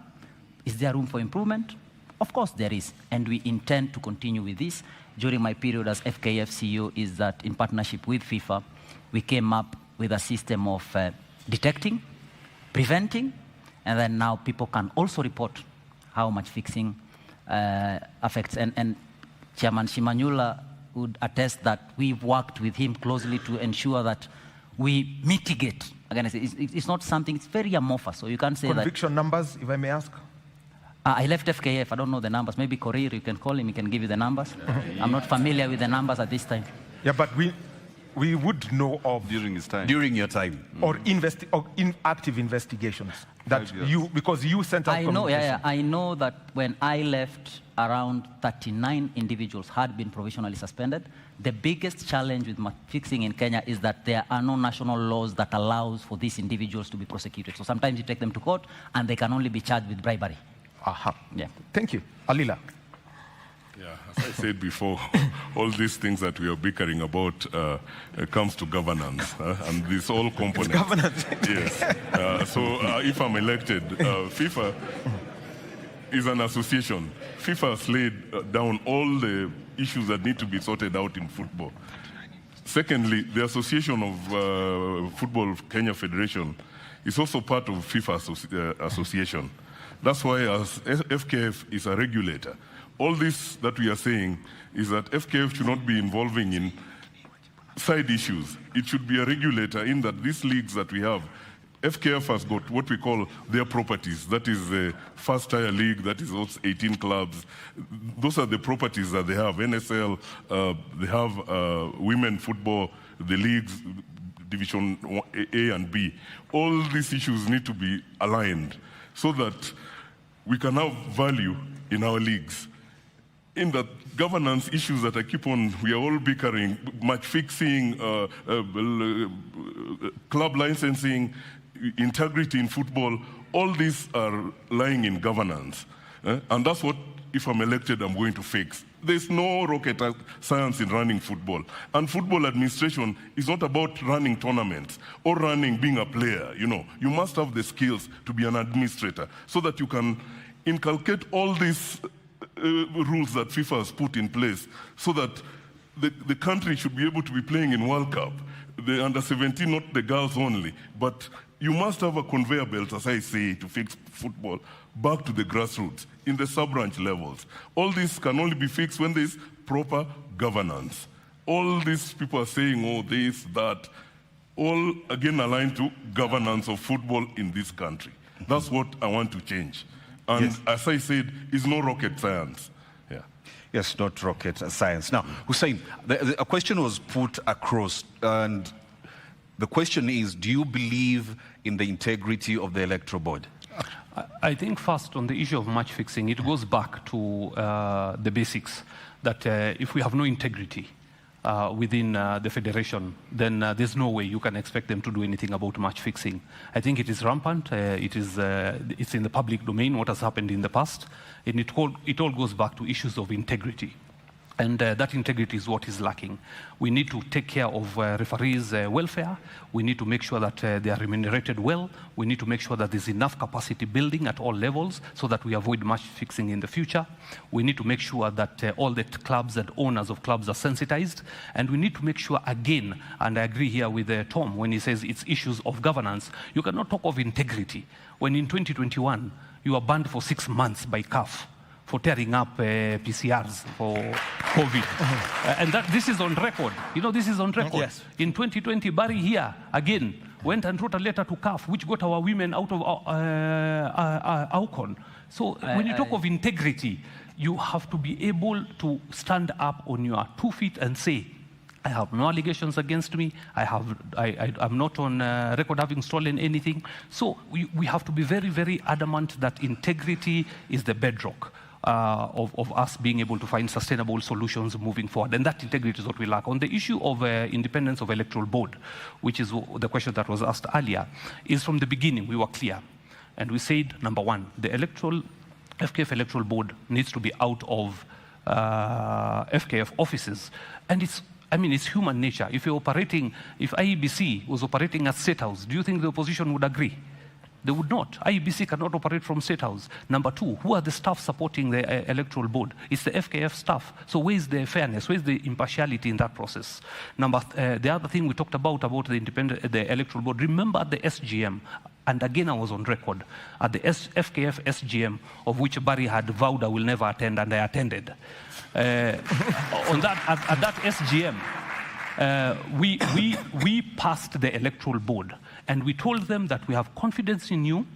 Is there room for improvement? Of course there is, and we intend to continue with this. During my period as FKF CEO is that in partnership with FIFA, we came up with a system of detecting, preventing, and then now people can also report how match fixing affects. And Chairman Shimanyula would attest that we've worked with him closely to ensure that we mitigate. Again, it's not something, it's very amorphous, so you can't say Conviction numbers, if I may ask? I left FKF, I don't know the numbers. Maybe Korir, you can call him, he can give you the numbers. I'm not familiar with the numbers at this time. Yeah, but we would know of... During his time. During your time. Or active investigations. That because you sent out communication. I know that when I left, around 39 individuals had been provisionally suspended. The biggest challenge with match fixing in Kenya is that there are no national laws that allows for these individuals to be prosecuted. So sometimes you take them to court and they can only be charged with bribery. Aha. Yeah. Thank you. Alila. Yeah, as I said before, all these things that we are bickering about comes to governance, and this all components. It's governance. Yes. So if I'm elected, FIFA is an association. FIFA has laid down all the issues that need to be sorted out in football. Secondly, the Association of Football Kenya Federation is also part of FIFA association. That's why as FKF is a regulator, all this that we are saying is that FKF should not be involving in side issues. It should be a regulator in that these leagues that we have, FKF has got what we call their properties. That is the first tier league, that is also 18 clubs. Those are the properties that they have. NSL, they have women football, the leagues, Division A and B. All these issues need to be aligned so that we can have value in our leagues. In that governance issues that I keep on, we are all bickering, match fixing, club licensing, integrity in football, all these are lying in governance. And that's what, if I'm elected, I'm going to fix. There's no rocket science in running football. And football administration is not about running tournaments or being a player. You know, you must have the skills to be an administrator so that you can inculcate all these rules that FIFA has put in place so that the country should be able to be playing in World Cup. The under-17, not the girls only, but you must have a conveyor belt, as I say, to fix football back to the grassroots, in the sub-branch levels. All this can only be fixed when there's proper governance. All these people are saying, oh, this, that, all again aligned to governance of football in this country. That's what I want to change. And yes, as I said, it's no rocket science. Yeah. Yes, not rocket science. Now, Hussein, a question was put across, and the question is, do you believe in the integrity of the electoral board? I think first on the issue of match fixing, it goes back to the basics, that if we have no integrity within the federation, then there's no way you can expect them to do anything about match fixing. I think it is rampant. It's in the public domain, what has happened in the past. And it all goes back to issues of integrity. And that integrity is what is lacking. We need to take care of referees' welfare. We need to make sure that they are remunerated well. We need to make sure that there's enough capacity building at all levels so that we avoid match fixing in the future. We need to make sure that all the clubs and owners of clubs are sensitized. And we need to make sure, again, and I agree here with Tom when he says it's issues of governance, you cannot talk of integrity when in 2021 you are banned for 6 months by CAF for tearing up PCRs for COVID. And this is on record. You know, this is on record. Yes. In 2020, Barry here, again, went and wrote a letter to CAF, which got our women out of AUCON. So when you talk of integrity, you have to be able to stand up on your 2 feet and say, I have no allegations against me. I'm not on record having stolen anything. So we have to be very, very adamant that integrity is the bedrock of us being able to find sustainable solutions moving forward. And that integrity is what we lack. On the issue of independence of electoral board, which is the question that was asked earlier, is from the beginning we were clear. And we said, number one, the FKF electoral board needs to be out of FKF offices. And it's human nature. If IEBC was operating at State House, do you think the opposition would agree? They would not. IEBC cannot operate from State House. Number two, who are the staff supporting the electoral board? It's the FKF staff. So where is the fairness? Where is the impartiality in that process? The other thing we talked about the electoral board, remember at the SGM, and again I was on record, at the FKF SGM, of which Barry had vowed I will never attend, and I attended. At that SGM, we passed the electoral board, and we told them that we have confidence in you,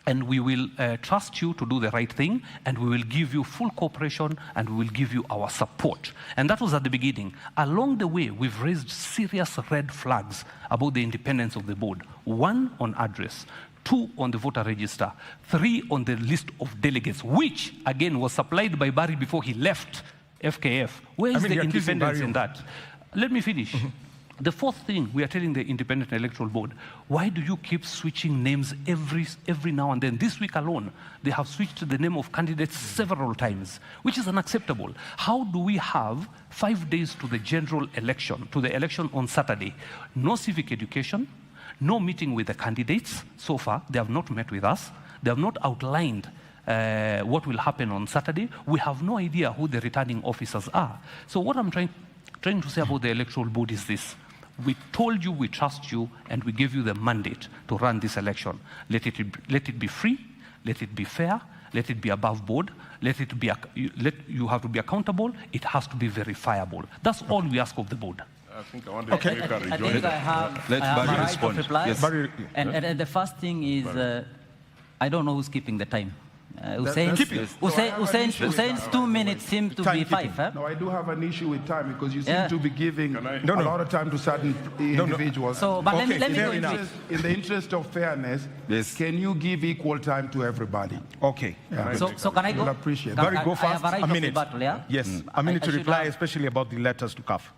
and we will trust you to do the right thing, and we will give you full cooperation, and we will give you our support. And that was at the beginning. Along the way, we've raised serious red flags about the independence of the board. 1, on address. 2, on the voter register. 3, on the list of delegates, which, again, was supplied by Barry before he left FKF. Where is the independence in that? Let me finish. The fourth thing we are telling the Independent Electoral Board, why do you keep switching names every now and then? This week alone, they have switched the name of candidates several times, which is unacceptable. How do we have 5 days to the general election, to the election on Saturday? No civic education, no meeting with the candidates. So far, they have not met with us. They have not outlined what will happen on Saturday. We have no idea who the returning officers are. So what I'm trying to say about the Electoral Board is this. We told you we trust you and we give you the mandate to run this election. Let it be free, let it be fair, let it be above board, you have to be accountable, it has to be verifiable. That's all we ask of the board. I think I wanted to make a rejoinder. I think I have Let a Barry right respond. of reply. Yes. Barry, and the first thing is, I don't know who's keeping the time. Hussein's 2 minutes seem to be 5. Huh? No, I do have an issue with time because you seem Yeah. to be giving a lot of time to certain individuals. So, but let me go into it. In the interest of fairness, can you give equal time to everybody? Okay. Yeah. So can I go? We'll appreciate Barry, that. go I fast. have a right a of minute. rebuttal, yeah? Yes, a minute I to should reply, have- especially about the letters to CAF.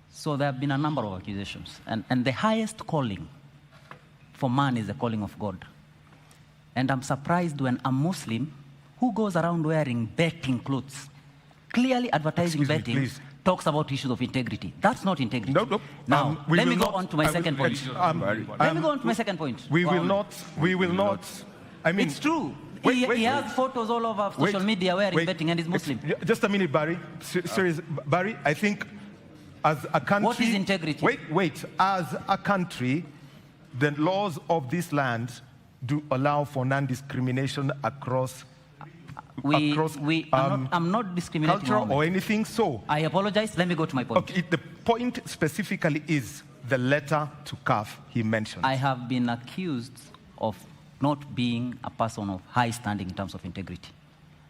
So there have been a number of accusations. And the highest calling for man is the calling of God. And I'm surprised when a Muslim who goes around wearing betting clothes, clearly advertising Excuse me, betting, please. talks about issues of integrity. That's not integrity. No. Now, We let me will go not- on to my I will- second point. Let me go on to my second point. We Go will on. not, I mean... It's true. Wait, he wait, has wait. photos all over social media wearing betting and he's Muslim. Just a minute, Barry. Serious, Barry, I think as a country... What is integrity? Wait. As a country, the laws of this land do allow for non-discrimination across I'm not discriminating. culture or anything. So I apologize. Let me go to my point. okay, the point specifically is the letter to CAF he mentioned. I have been accused of not being a person of high standing in terms of integrity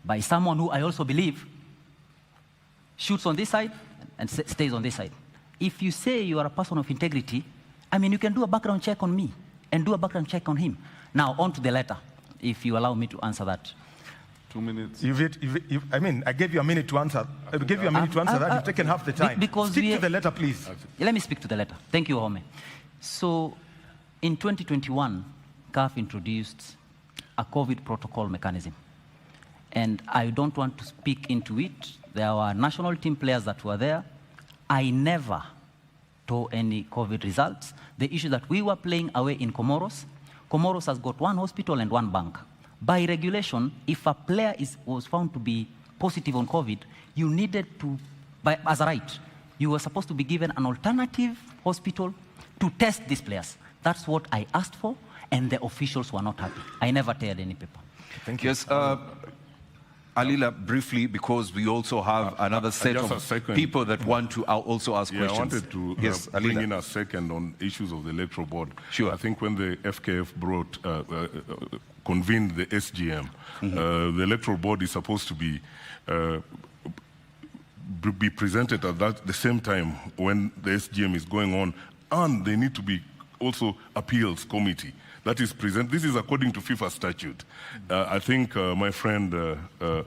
by someone who I also believe shoots on this side and stays on this side. If you say you are a person of integrity, I mean, you can do a background check on me and do a background check on him. Now, on to the letter, if you allow me to answer that. 2 minutes. I mean, I gave you a minute to answer. I gave you a minute to answer that. You've taken half the time. Because Stick to the letter, please. Let me speak to the letter. Thank you, Home. So, in 2021, CAF introduced a COVID protocol mechanism. And I don't want to speak into it. There were national team players that were there. I never saw any COVID results. The issue that we were playing away in Comoros, Comoros has got 1 hospital and 1 bank. By regulation, if a player was found to be positive on COVID, you needed to, as a right, you were supposed to be given an alternative hospital to test these players. That's what I asked for, and the officials were not happy. I never teared any paper. Thank you. Yes, Alila, briefly, because we also have another set just a of second. people that want to also ask Yeah, questions. I wanted to yes, bring Alila. in a second on issues of the electoral board. Sure. I think when the FKF convened the SGM, the electoral board is supposed to be presented at the same time when the SGM is going on, and they need to be also appeals committee. That is present. This is according to FIFA statute. I think my friend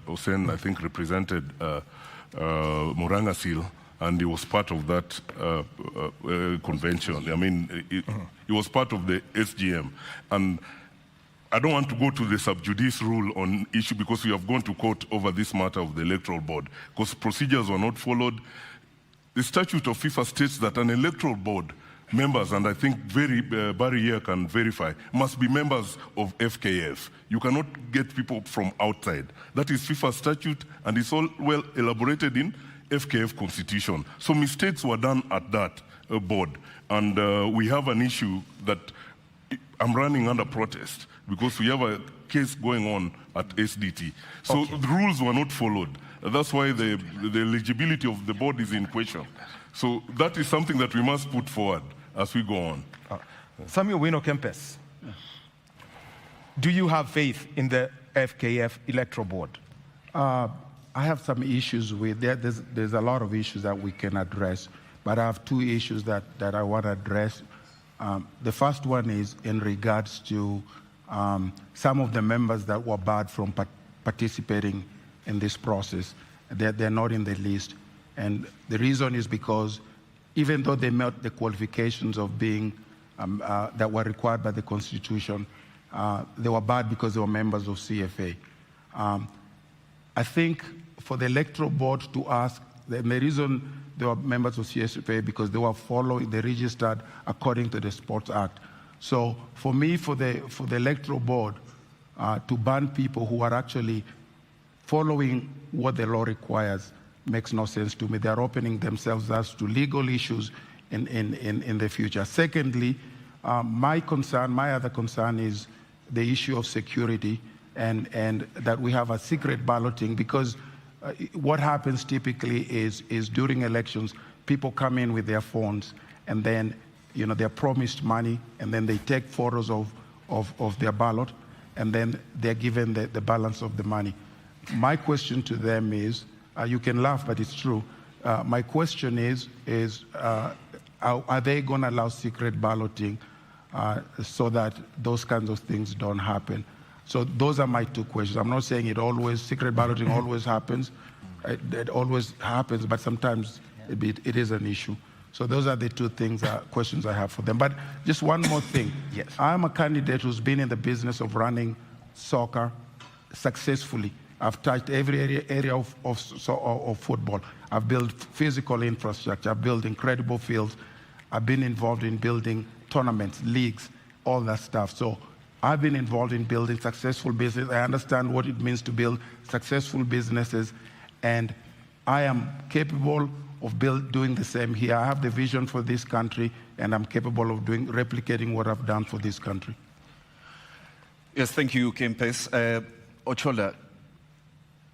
Hussein, I think, represented Moranga Seal, and he was part of that convention. I mean, he was part of the SGM. And I don't want to go to the sub judice rule on issue because we have gone to court over this matter of the electoral board because procedures were not followed. The statute of FIFA states that an electoral board members, and I think Barry here can verify, must be members of FKF. You cannot get people from outside. That is FIFA statute, and it's all well elaborated in FKF constitution. So mistakes were done at that board, and we have an issue that I'm running under protest because we have a case going on at SDT. So the rules were not followed. That's why the eligibility of the board is in question. So that is something that we must put forward as we go on. Samuel Wino Kempes, do you have faith in the FKF electoral board? I have some issues with that. There's a lot of issues that we can address, but I have 2 issues that I want to address. The first one is in regards to some of the members that were barred from participating in this process. They're not in the list. And the reason is because even though they met the qualifications of being that were required by the Constitution, they were bad because they were members of CFA. I think for the Electoral Board to ask, the reason they were members of CFA because they were following, they registered according to the Sports Act. So for me, for the Electoral Board to ban people who are actually following what the law requires makes no sense to me. They are opening themselves up to legal issues in the future. Secondly, my other concern is the issue of security and that we have a secret balloting, because what happens typically is during elections, people come in with their phones and then they're promised money and then they take photos of their ballot and then they're given the balance of the money. My question to them is, you can laugh, but it's true. My question is are they going to allow secret balloting so that those kinds of things don't happen? So those are my two questions. I'm not saying secret balloting always happens. It always happens, but sometimes it is an issue. So those are the two questions I have for them. But just one more thing. Yes. I'm a candidate who's been in the business of running soccer successfully. I've touched every area of football. I've built physical infrastructure. I've built incredible fields. I've been involved in building tournaments, leagues, all that stuff. So I've been involved in building successful business. I understand what it means to build successful businesses, and I am capable of doing the same here. I have the vision for this country, and I'm capable of replicating what I've done for this country. Yes, thank you, Kempes. Ochola,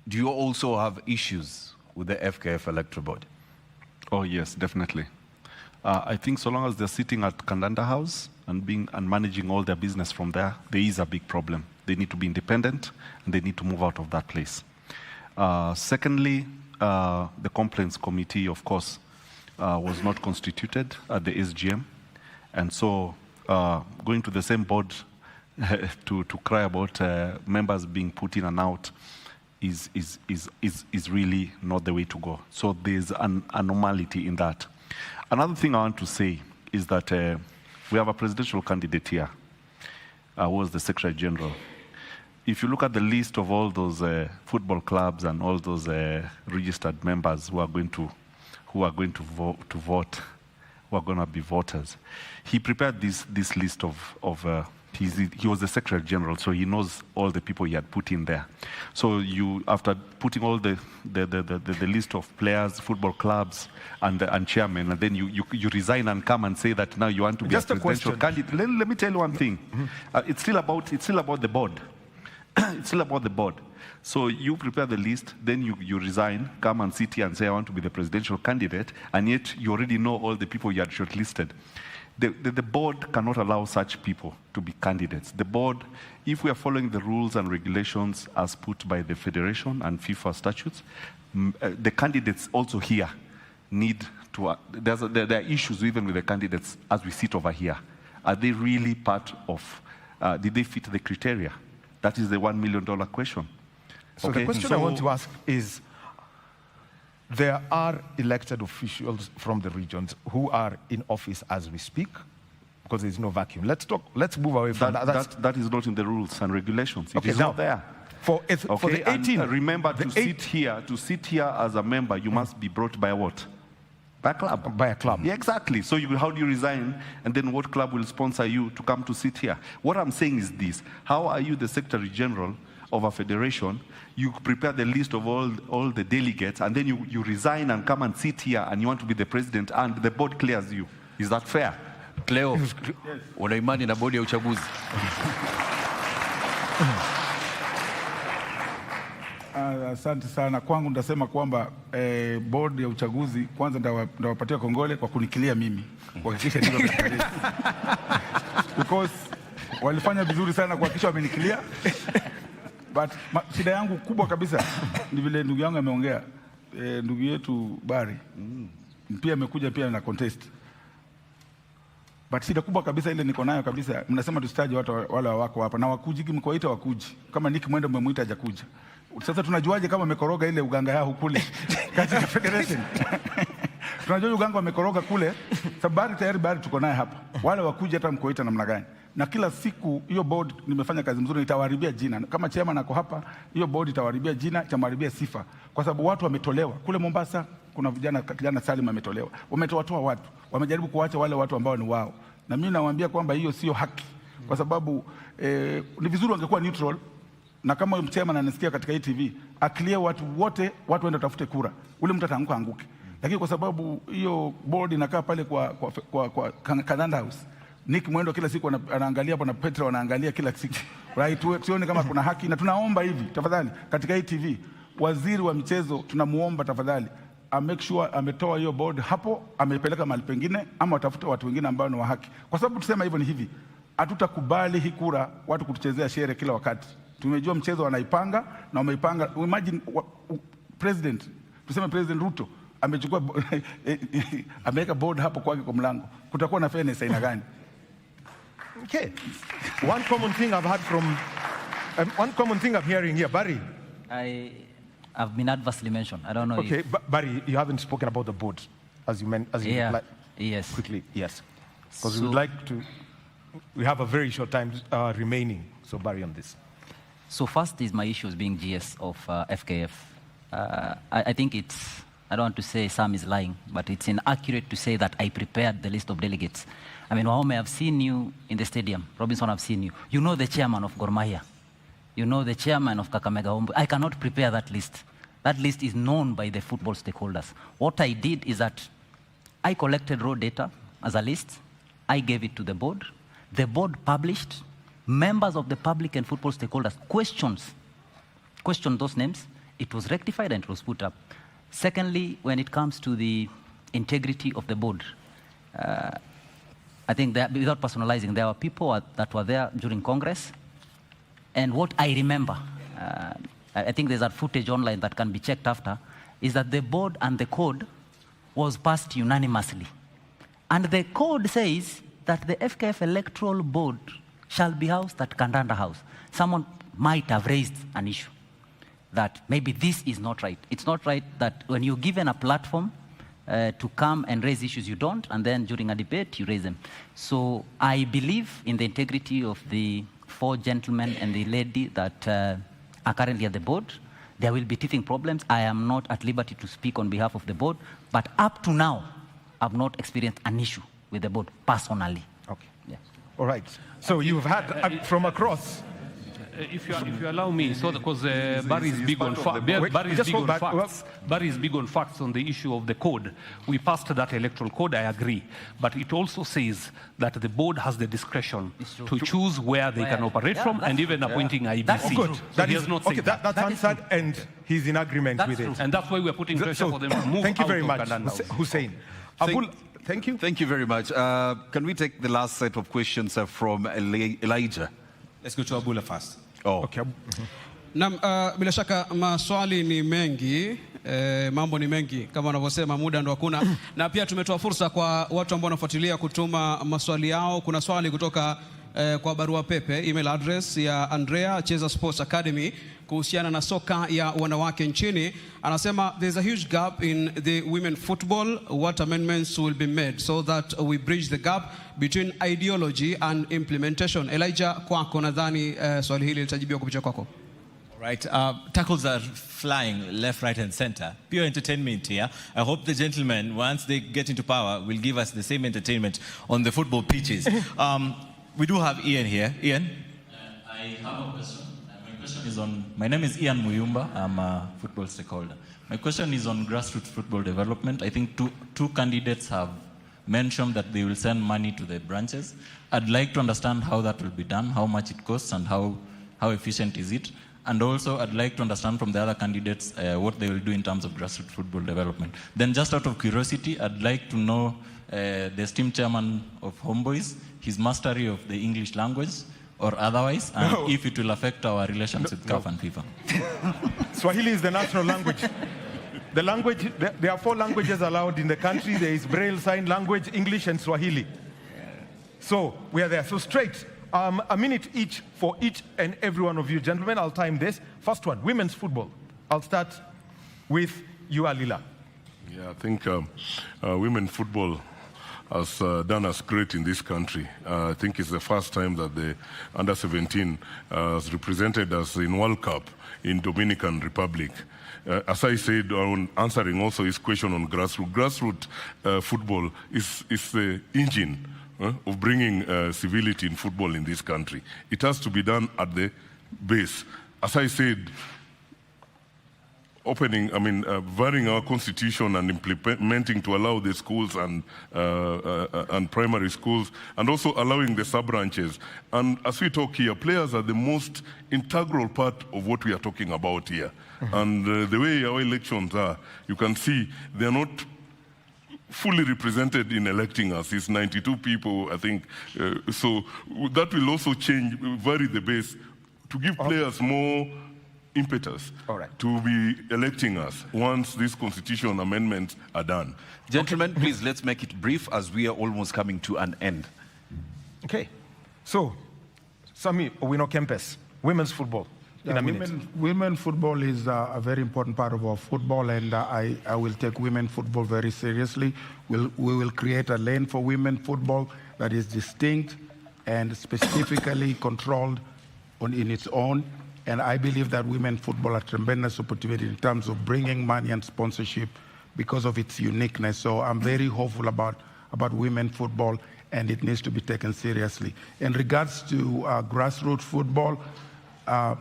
do you also have issues with the FKF Electoral Board? Oh, yes, definitely. I think so long as they're sitting at Kandanda House and managing all their business from there is a big problem. They need to be independent and they need to move out of that place. Secondly, the complaints committee, of course, was not constituted at the SGM. And so going to the same board to cry about members being put in and out is really not the way to go. So there's an anomaly in that. Another thing I want to say is that we have a presidential candidate here, who was the Secretary General. If you look at the list of all those football clubs and all those registered members who are going to vote, who are going to be voters, he prepared this list of he was the Secretary General, so he knows all the people he had put in there. So after putting all the list of players, football clubs, and chairmen, and then you resign and come and say that now you want to be Just a presidential candidate. Let me tell you one thing. It's still about the board. It's still about the board. So you prepare the list, then you resign, come and sit here and say, I want to be the presidential candidate, and yet you already know all the people you had shortlisted. The board cannot allow such people to be candidates. The board, if we are following the rules and regulations as put by the Federation and FIFA statutes, the candidates also here need to, there are issues even with the candidates as we sit over here. Are they really part of, did they fit the criteria? That is the $1 million question. So the question I want to ask is, there are elected officials from the regions who are in office as we speak, because there's no vacuum. Let's move away from that. That is not in the rules and regulations. It is now, not there. For the 18, remember, to sit here as a member, you must be brought by what? By a club. By a club. Yeah, exactly. So how do you resign, and then what club will sponsor you to come to sit here? What I'm saying is this: how are you the Secretary General of a federation? You prepare the list of all the delegates, and then you resign and come and sit here, and you want to be the president, and the board clears you. Is that fair? Cleo, una imani na bodi ya uchaguzi? Asante sana. Kwangu nitasema kwamba bodi ya uchaguzi kwanza ndawapatia kongole kwa kunikilia mimi, kuhakikisha ndio mtakalezi. Because walifanya vizuri sana kuhakikisha wamenikilia. But shida yangu kubwa kabisa ni vile ndugu yangu ameongea, ndugu yetu Bari pia amekuja pia na contest. But shida kubwa kabisa ile niko nayo kabisa, mnasema tusitaje watu wale wako hapa na wakuji, mkoita wakuji. Kama Nick Mwenda mmemuita hajakuja. Sasa tunajuaje kama amekoroga ile uganga yao kule katika federation? Tunajua Uganga wamekoroga kule, sababu Bari tuko naye hapa. Wale wakuja hata mkoita namna gani. Na kila siku hiyo board nimefanya kazi mzuri, itawaribia jina. Kama chairman ako hapa, hiyo board itawaribia jina, itawaribia sifa. Kwa sababu watu wametolewa. Kule Mombasa kuna kijana Salim ametolewa. Wametoa watu. Wamejaribu kuacha wale watu ambao ni wao. Na mimi nawaambia kwamba hiyo sio haki. Kwa sababu ni vizuri wangekuwa neutral. Na kama huyo chairman anasikia katika hii TV, akilie watu wote, watu waende tafute kura. Ule mtu ataanguka anguke. Lakini kwa sababu hiyo board inakaa pale kwa Kadanda House. Nick Mwendo kila siku anaangalia hapo na Petra wanaangalia kila siku. Right, tuone kama kuna haki, na tunaomba hivi tafadhali katika hii TV, waziri wa michezo tunamuomba tafadhali make sure ametoa hiyo board hapo, amepeleka mahali pengine, ama watafuta watu wengine ambao ni wa haki. Kwa sababu tusema hivyo ni hivi, hatutakubali hii kura watu kutuchezea shere kila wakati. Tumejua mchezo wanaipanga na wameipanga. Imagine president, tuseme President Ruto amechukua ameweka board hapo kwake kwa mlango. Kutakuwa na fairness aina gani? Okay. One common thing I've heard from, one common thing I'm hearing here, Barry. I've been adversely mentioned. I don't know. Okay, Barry, you haven't spoken about the board, as you meant, as you yes, quickly, yes, because we would like to. We have a very short time remaining, so Barry on this. So first is my issues being GS of FKF. I think it's. I don't want to say Sam is lying, but it's inaccurate to say that I prepared the list of delegates. I mean, Wahome, I've seen you in the stadium. Robinson, I've seen you. You know the chairman of Gor Mahia. You know the chairman of Kakamega Homeboyz. I cannot prepare that list. That list is known by the football stakeholders. What I did is that I collected raw data as a list. I gave it to the board. The board published. Members of the public and football stakeholders questioned those names. It was rectified and it was put up. Secondly, when it comes to the integrity of the board, I think that, without personalizing, there were people that were there during Congress. And what I remember, I think there's a footage online that can be checked after, is that the board and the code was passed unanimously. And the code says that the FKF electoral board shall be housed at Kandanda House. Someone might have raised an issue that maybe this is not right. It's not right that when you're given a platform to come and raise issues, you don't, and then during a debate, you raise them. So I believe in the integrity of the 4 gentlemen and the lady that are currently at the board. There will be teething problems. I am not at liberty to speak on behalf of the board, but up to now, I've not experienced an issue with the board personally. Okay. Yeah. All right. So you've had from across. If you allow me, so because Barry is big on facts. Barry is big on facts on the issue of the code. We passed that electoral code, I agree. But it also says that the board has the discretion to choose where they can operate from, and even appointing IBC. That's good. So that he is has not okay. said that. That's answered, and he's in agreement with it. And that's why we are putting pressure for them to move thank you out very of much, Kandanda House. Hussein. Thank you. Thank you very much. Can we take the last set of questions from Elijah? Let's go to Abula first. Oh. Okay. Naam, bila shaka maswali ni mengi, mambo ni mengi kama wanavyosema, muda ndo hakuna. Na pia tumetoa fursa kwa watu ambao wanafuatilia kutuma maswali yao. Kuna swali kutoka kwa barua pepe, email address ya Andrea Cheza Sports Academy kuhusiana na soka ya wanawake nchini. Anasema there's a huge gap in the women football. What amendments will be made so that we bridge the gap between ideology and implementation? Elijah, kwako nadhani swali hili litajibiwa kupitia kwako. Right, tackles are flying left, right, and center. Pure entertainment here. I hope the gentlemen, once they get into power, will give us the same entertainment on the football pitches. We do have Ian here. Ian? I have a question. My question is on, my name is Ian Muyumba. I'm a football stakeholder. My question is on grassroots football development. I think two candidates have mentioned that they will send money to the branches. I'd like to understand how that will be done, how much it costs, and how efficient is it. And also, I'd like to understand from the other candidates what they will do in terms of grassroots football development. Then just out of curiosity, I'd like to know the esteemed chairman of Homeboyz, his mastery of the English language or otherwise, and if it will affect our relations with CAF and FIFA. Swahili is the national language. The language, there are 4 languages allowed in the country. There is Braille Sign Language, English, and Swahili. So we are there. So straight. A minute each for each and every one of you gentlemen. I'll time this. First one, women's football. I'll start with you, Alila. Yeah, I think women football has done us great in this country. I think it's the first time that the under-17 has represented us in World Cup in Dominican Republic. As I said, on answering also his question on grassroots football is the engine of bringing civility in football in this country. It has to be done at the base. As I said, varying our constitution and implementing to allow the schools and primary schools, and also allowing the sub-branches. And as we talk here, players are the most integral part of what we are talking about here. And the way our elections are, you can see they're not fully represented in electing us. It's 92 people, I think. So that will also vary the base to give players more impetus to be electing us once these constitutional amendments are done. Gentlemen, please, let's make it brief as we are almost coming to an end. Okay. So, Sami Owino Kempes, women's football. In a minute. Women football is a very important part of our football, and I will take women football very seriously. We will create a lane for women football that is distinct and specifically controlled in its own. And I believe that women football are a tremendous opportunity in terms of bringing money and sponsorship because of its uniqueness. So I'm very hopeful about women football, and it needs to be taken seriously. In regards to grassroots football, I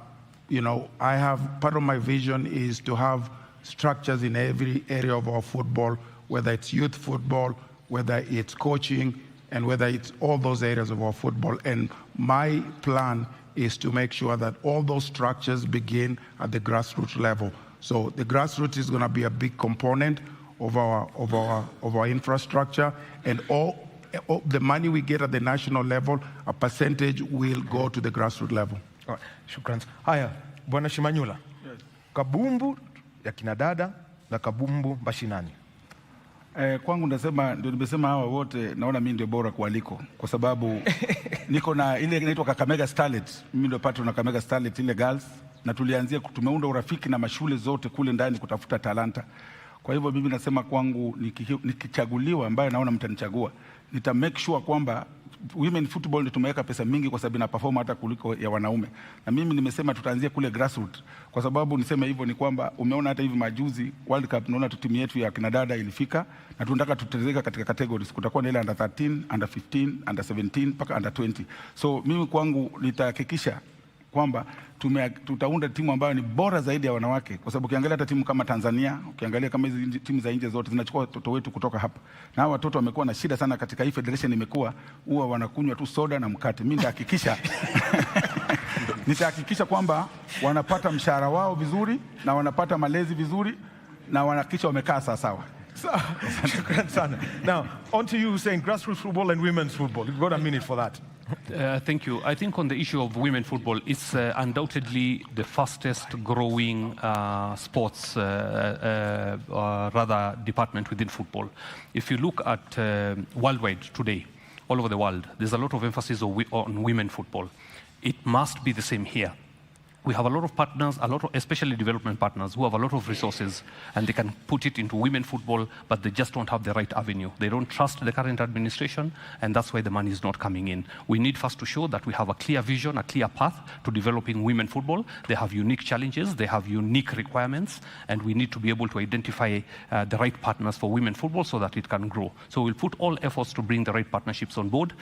have, part of my vision is to have structures in every area of our football, whether it's youth football, whether it's coaching, and whether it's all those areas of our football. And my plan is to make sure that all those structures begin at the grassroots level. So the grassroots is going to be a big component of our infrastructure, and all the money we get at the national level, a percentage will go to the grassroots level. Shukran. Haya, Bwana Shimanyula. Yes. Kabumbu ya kinadada na kabumbu mashinani. Kwangu ndio nimesema hawa wote naona mimi ndio bora kualiko kwa sababu niko na ile inaitwa Kakamega Starlet. Mimi ndio patron na Kakamega Starlet ile girls, na tumeunda urafiki na mashule zote kule ndani kutafuta talanta. Kwa hivyo mimi nasema kwangu nikichaguliwa, ambaye naona mtanichagua, nita make sure kwamba women football ndio tumeweka pesa mingi kwa sababu ina perform hata kuliko ya wanaume. Na mimi nimesema tutaanzia kule grassroots. Kwa sababu niseme hivyo ni kwamba umeona hata hivi majuzi World Cup, naona timu yetu ya kinadada ilifika, na tunataka tutezeka katika categories. Kutakuwa na ile under 13, under 15, under 17 mpaka under 20. So mimi kwangu nitahakikisha kwamba tutaunda timu ambayo ni bora zaidi ya wanawake, kwa sababu ukiangalia hata timu kama Tanzania, ukiangalia kama hizi timu za nje zote zinachukua watoto wetu kutoka hapa, na hao watoto wamekuwa na shida sana katika hii federation. Imekuwa huwa wanakunywa tu soda na mkate. Mimi nitahakikisha kwamba wanapata mshahara wao vizuri na wanapata malezi vizuri na wanahakikisha wamekaa sawa. Now, on to you, saying grassroots football and women's football. You've got a minute for that. Thank you. I think on the issue of women football, it's undoubtedly the fastest growing sports, department within football. If you look at worldwide today, all over the world, there's a lot of emphasis on women football. It must be the same here. We have a lot of partners, especially development partners, who have a lot of resources, and they can put it into women football, but they just don't have the right avenue. They don't trust the current administration, and that's why the money is not coming in. We need first to show that we have a clear vision, a clear path to developing women football. They have unique challenges, they have unique requirements, and we need to be able to identify the right partners for women football so that it can grow. So we'll put all efforts to bring the right partnerships on board,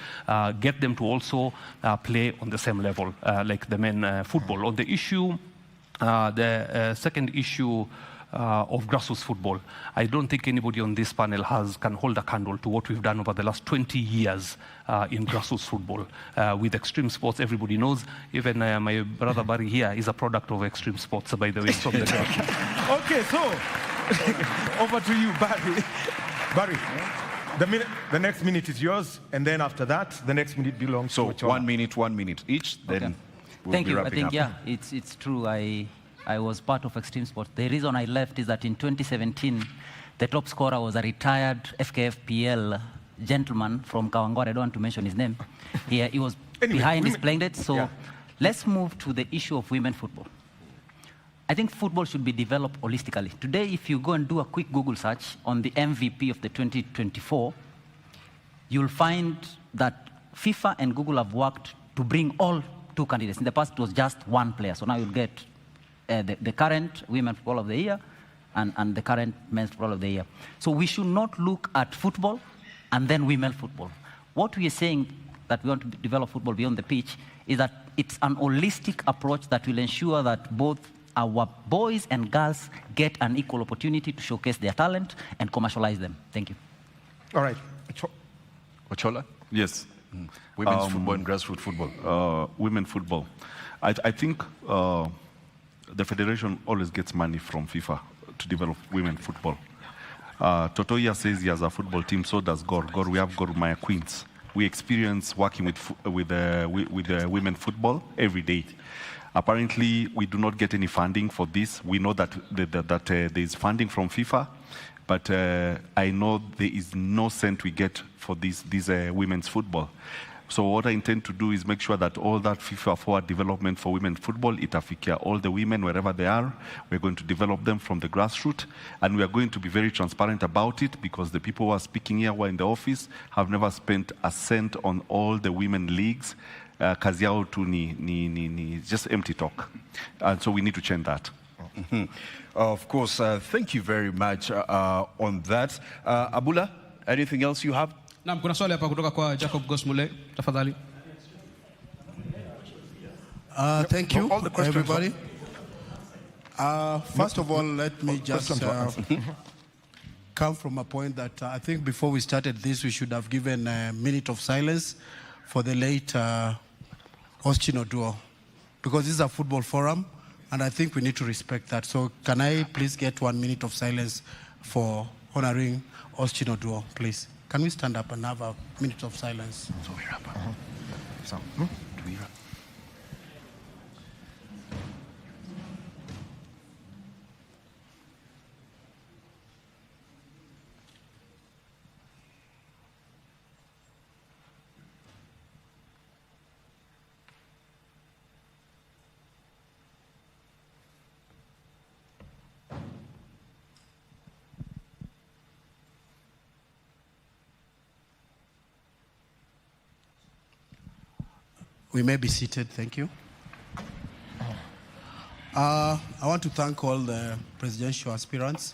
get them to also play on the same level like the men football. On the issue, the second issue of grassroots football, I don't think anybody on this panel can hold a candle to what we've done over the last 20 years in grassroots football. With extreme sports, everybody knows, even my brother Barry here is a product of extreme sports, by the way, from the grassroots. Okay, so over to you, Barry. Barry, the next minute is yours, and then after that, the next minute belongs to Ochola. 1 minute each, then okay. We'll Thank you. I think, up. yeah, it's true. I was part of extreme sports. The reason I left is that in 2017, the top scorer was a retired FKF PL gentleman from Kawangware. I don't want to mention his name. He was behind his playing date. So let's move to the issue of women football. I think football should be developed holistically. Today, if you go and do a quick Google search on the MVP of the 2024, you'll find that FIFA and Google have worked to bring all 2 candidates. In the past, it was just one player. So now you'll get the current Women Footballer of the Year and the current Men's Footballer of the Year. So we should not look at football and then women football. What we are saying that we want to develop football beyond the pitch is that it's an holistic approach that will ensure that both our boys and girls get an equal opportunity to showcase their talent and commercialize them. Thank you. All right. Ochola? Yes. Women's football and grassroots football. Women football. I think the federation always gets money from FIFA to develop women football. Totoya says he has a football team, so does Gor. We have Gor Mahia Queens. We experience working with women football every day. Apparently, we do not get any funding for this. We know that there is funding from FIFA, but I know there is no cent we get for this women's football. So what I intend to do is make sure that all that FIFA forward development for women football, itafikia all the women wherever they are. We're going to develop them from the grassroots, and we are going to be very transparent about it, because the people who are speaking here who are in the office have never spent a cent on all the women leagues. Kazi yao tu ni just empty talk. And so we need to change that. Of course, thank you very much on that. Abula, anything else you have? Naam, kuna swali hapa kutoka kwa Jacob Gosmule, tafadhali. Thank you, everybody. First of all, let me just come from a point that I think before we started this, we should have given a minute of silence for the late Austin Oduor, because this is a football forum, and I think we need to respect that. So can I please get 1 minute of silence for honoring Austin Oduor, please? Can we stand up and have a minute of silence? So we wrap up. So, do we wrap? We may be seated, thank you. I want to thank all the presidential aspirants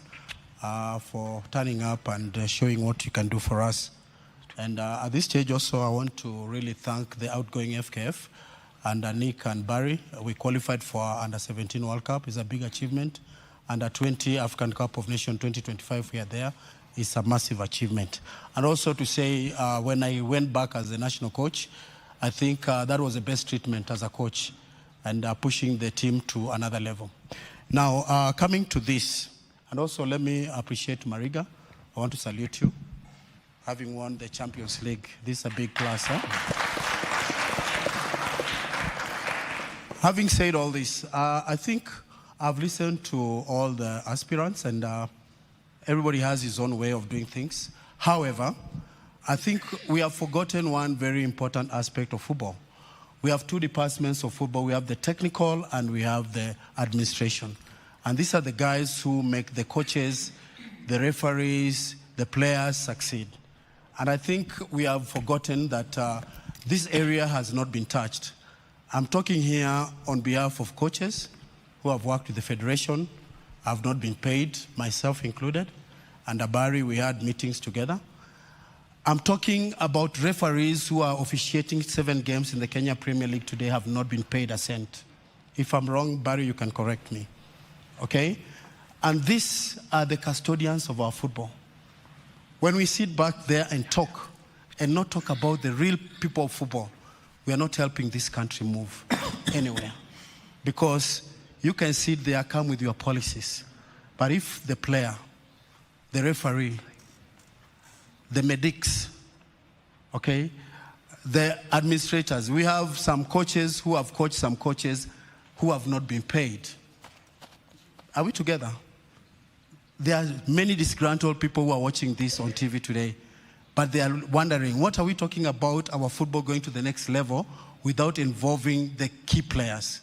for turning up and showing what you can do for us. And at this stage also, I want to really thank the outgoing FKF and Nick and Barry. We qualified for Under-17 World Cup. It's a big achievement. Under-20 African Cup of Nations 2025, we are there. It's a massive achievement. And also to say, when I went back as a national coach, I think that was the best treatment as a coach, and pushing the team to another level. Now, coming to this, and also let me appreciate Mariga. I want to salute you, having won the Champions League. This is a big plus, huh? Having said all this, I think I've listened to all the aspirants, and everybody has his own way of doing things. However, I think we have forgotten one very important aspect of football. We have 2 departments of football. We have the technical and we have the administration. And these are the guys who make the coaches, the referees, the players succeed. And I think we have forgotten that this area has not been touched. I'm talking here on behalf of coaches who have worked with the federation, have not been paid, myself included. And Abari, we had meetings together. I'm talking about referees who are officiating 7 games in the Kenya Premier League today, have not been paid a cent. If I'm wrong, Barry, you can correct me. Okay? And these are the custodians of our football. When we sit back there and talk, and not talk about the real people of football, we are not helping this country move anywhere. Because you can sit there, come with your policies. But if the player, the referee, the medics, okay, the administrators. We have some coaches who have coached some coaches who have not been paid. Are we together? There are many disgruntled people who are watching this on TV today, but they are wondering, what are we talking about our football going to the next level without involving the key players?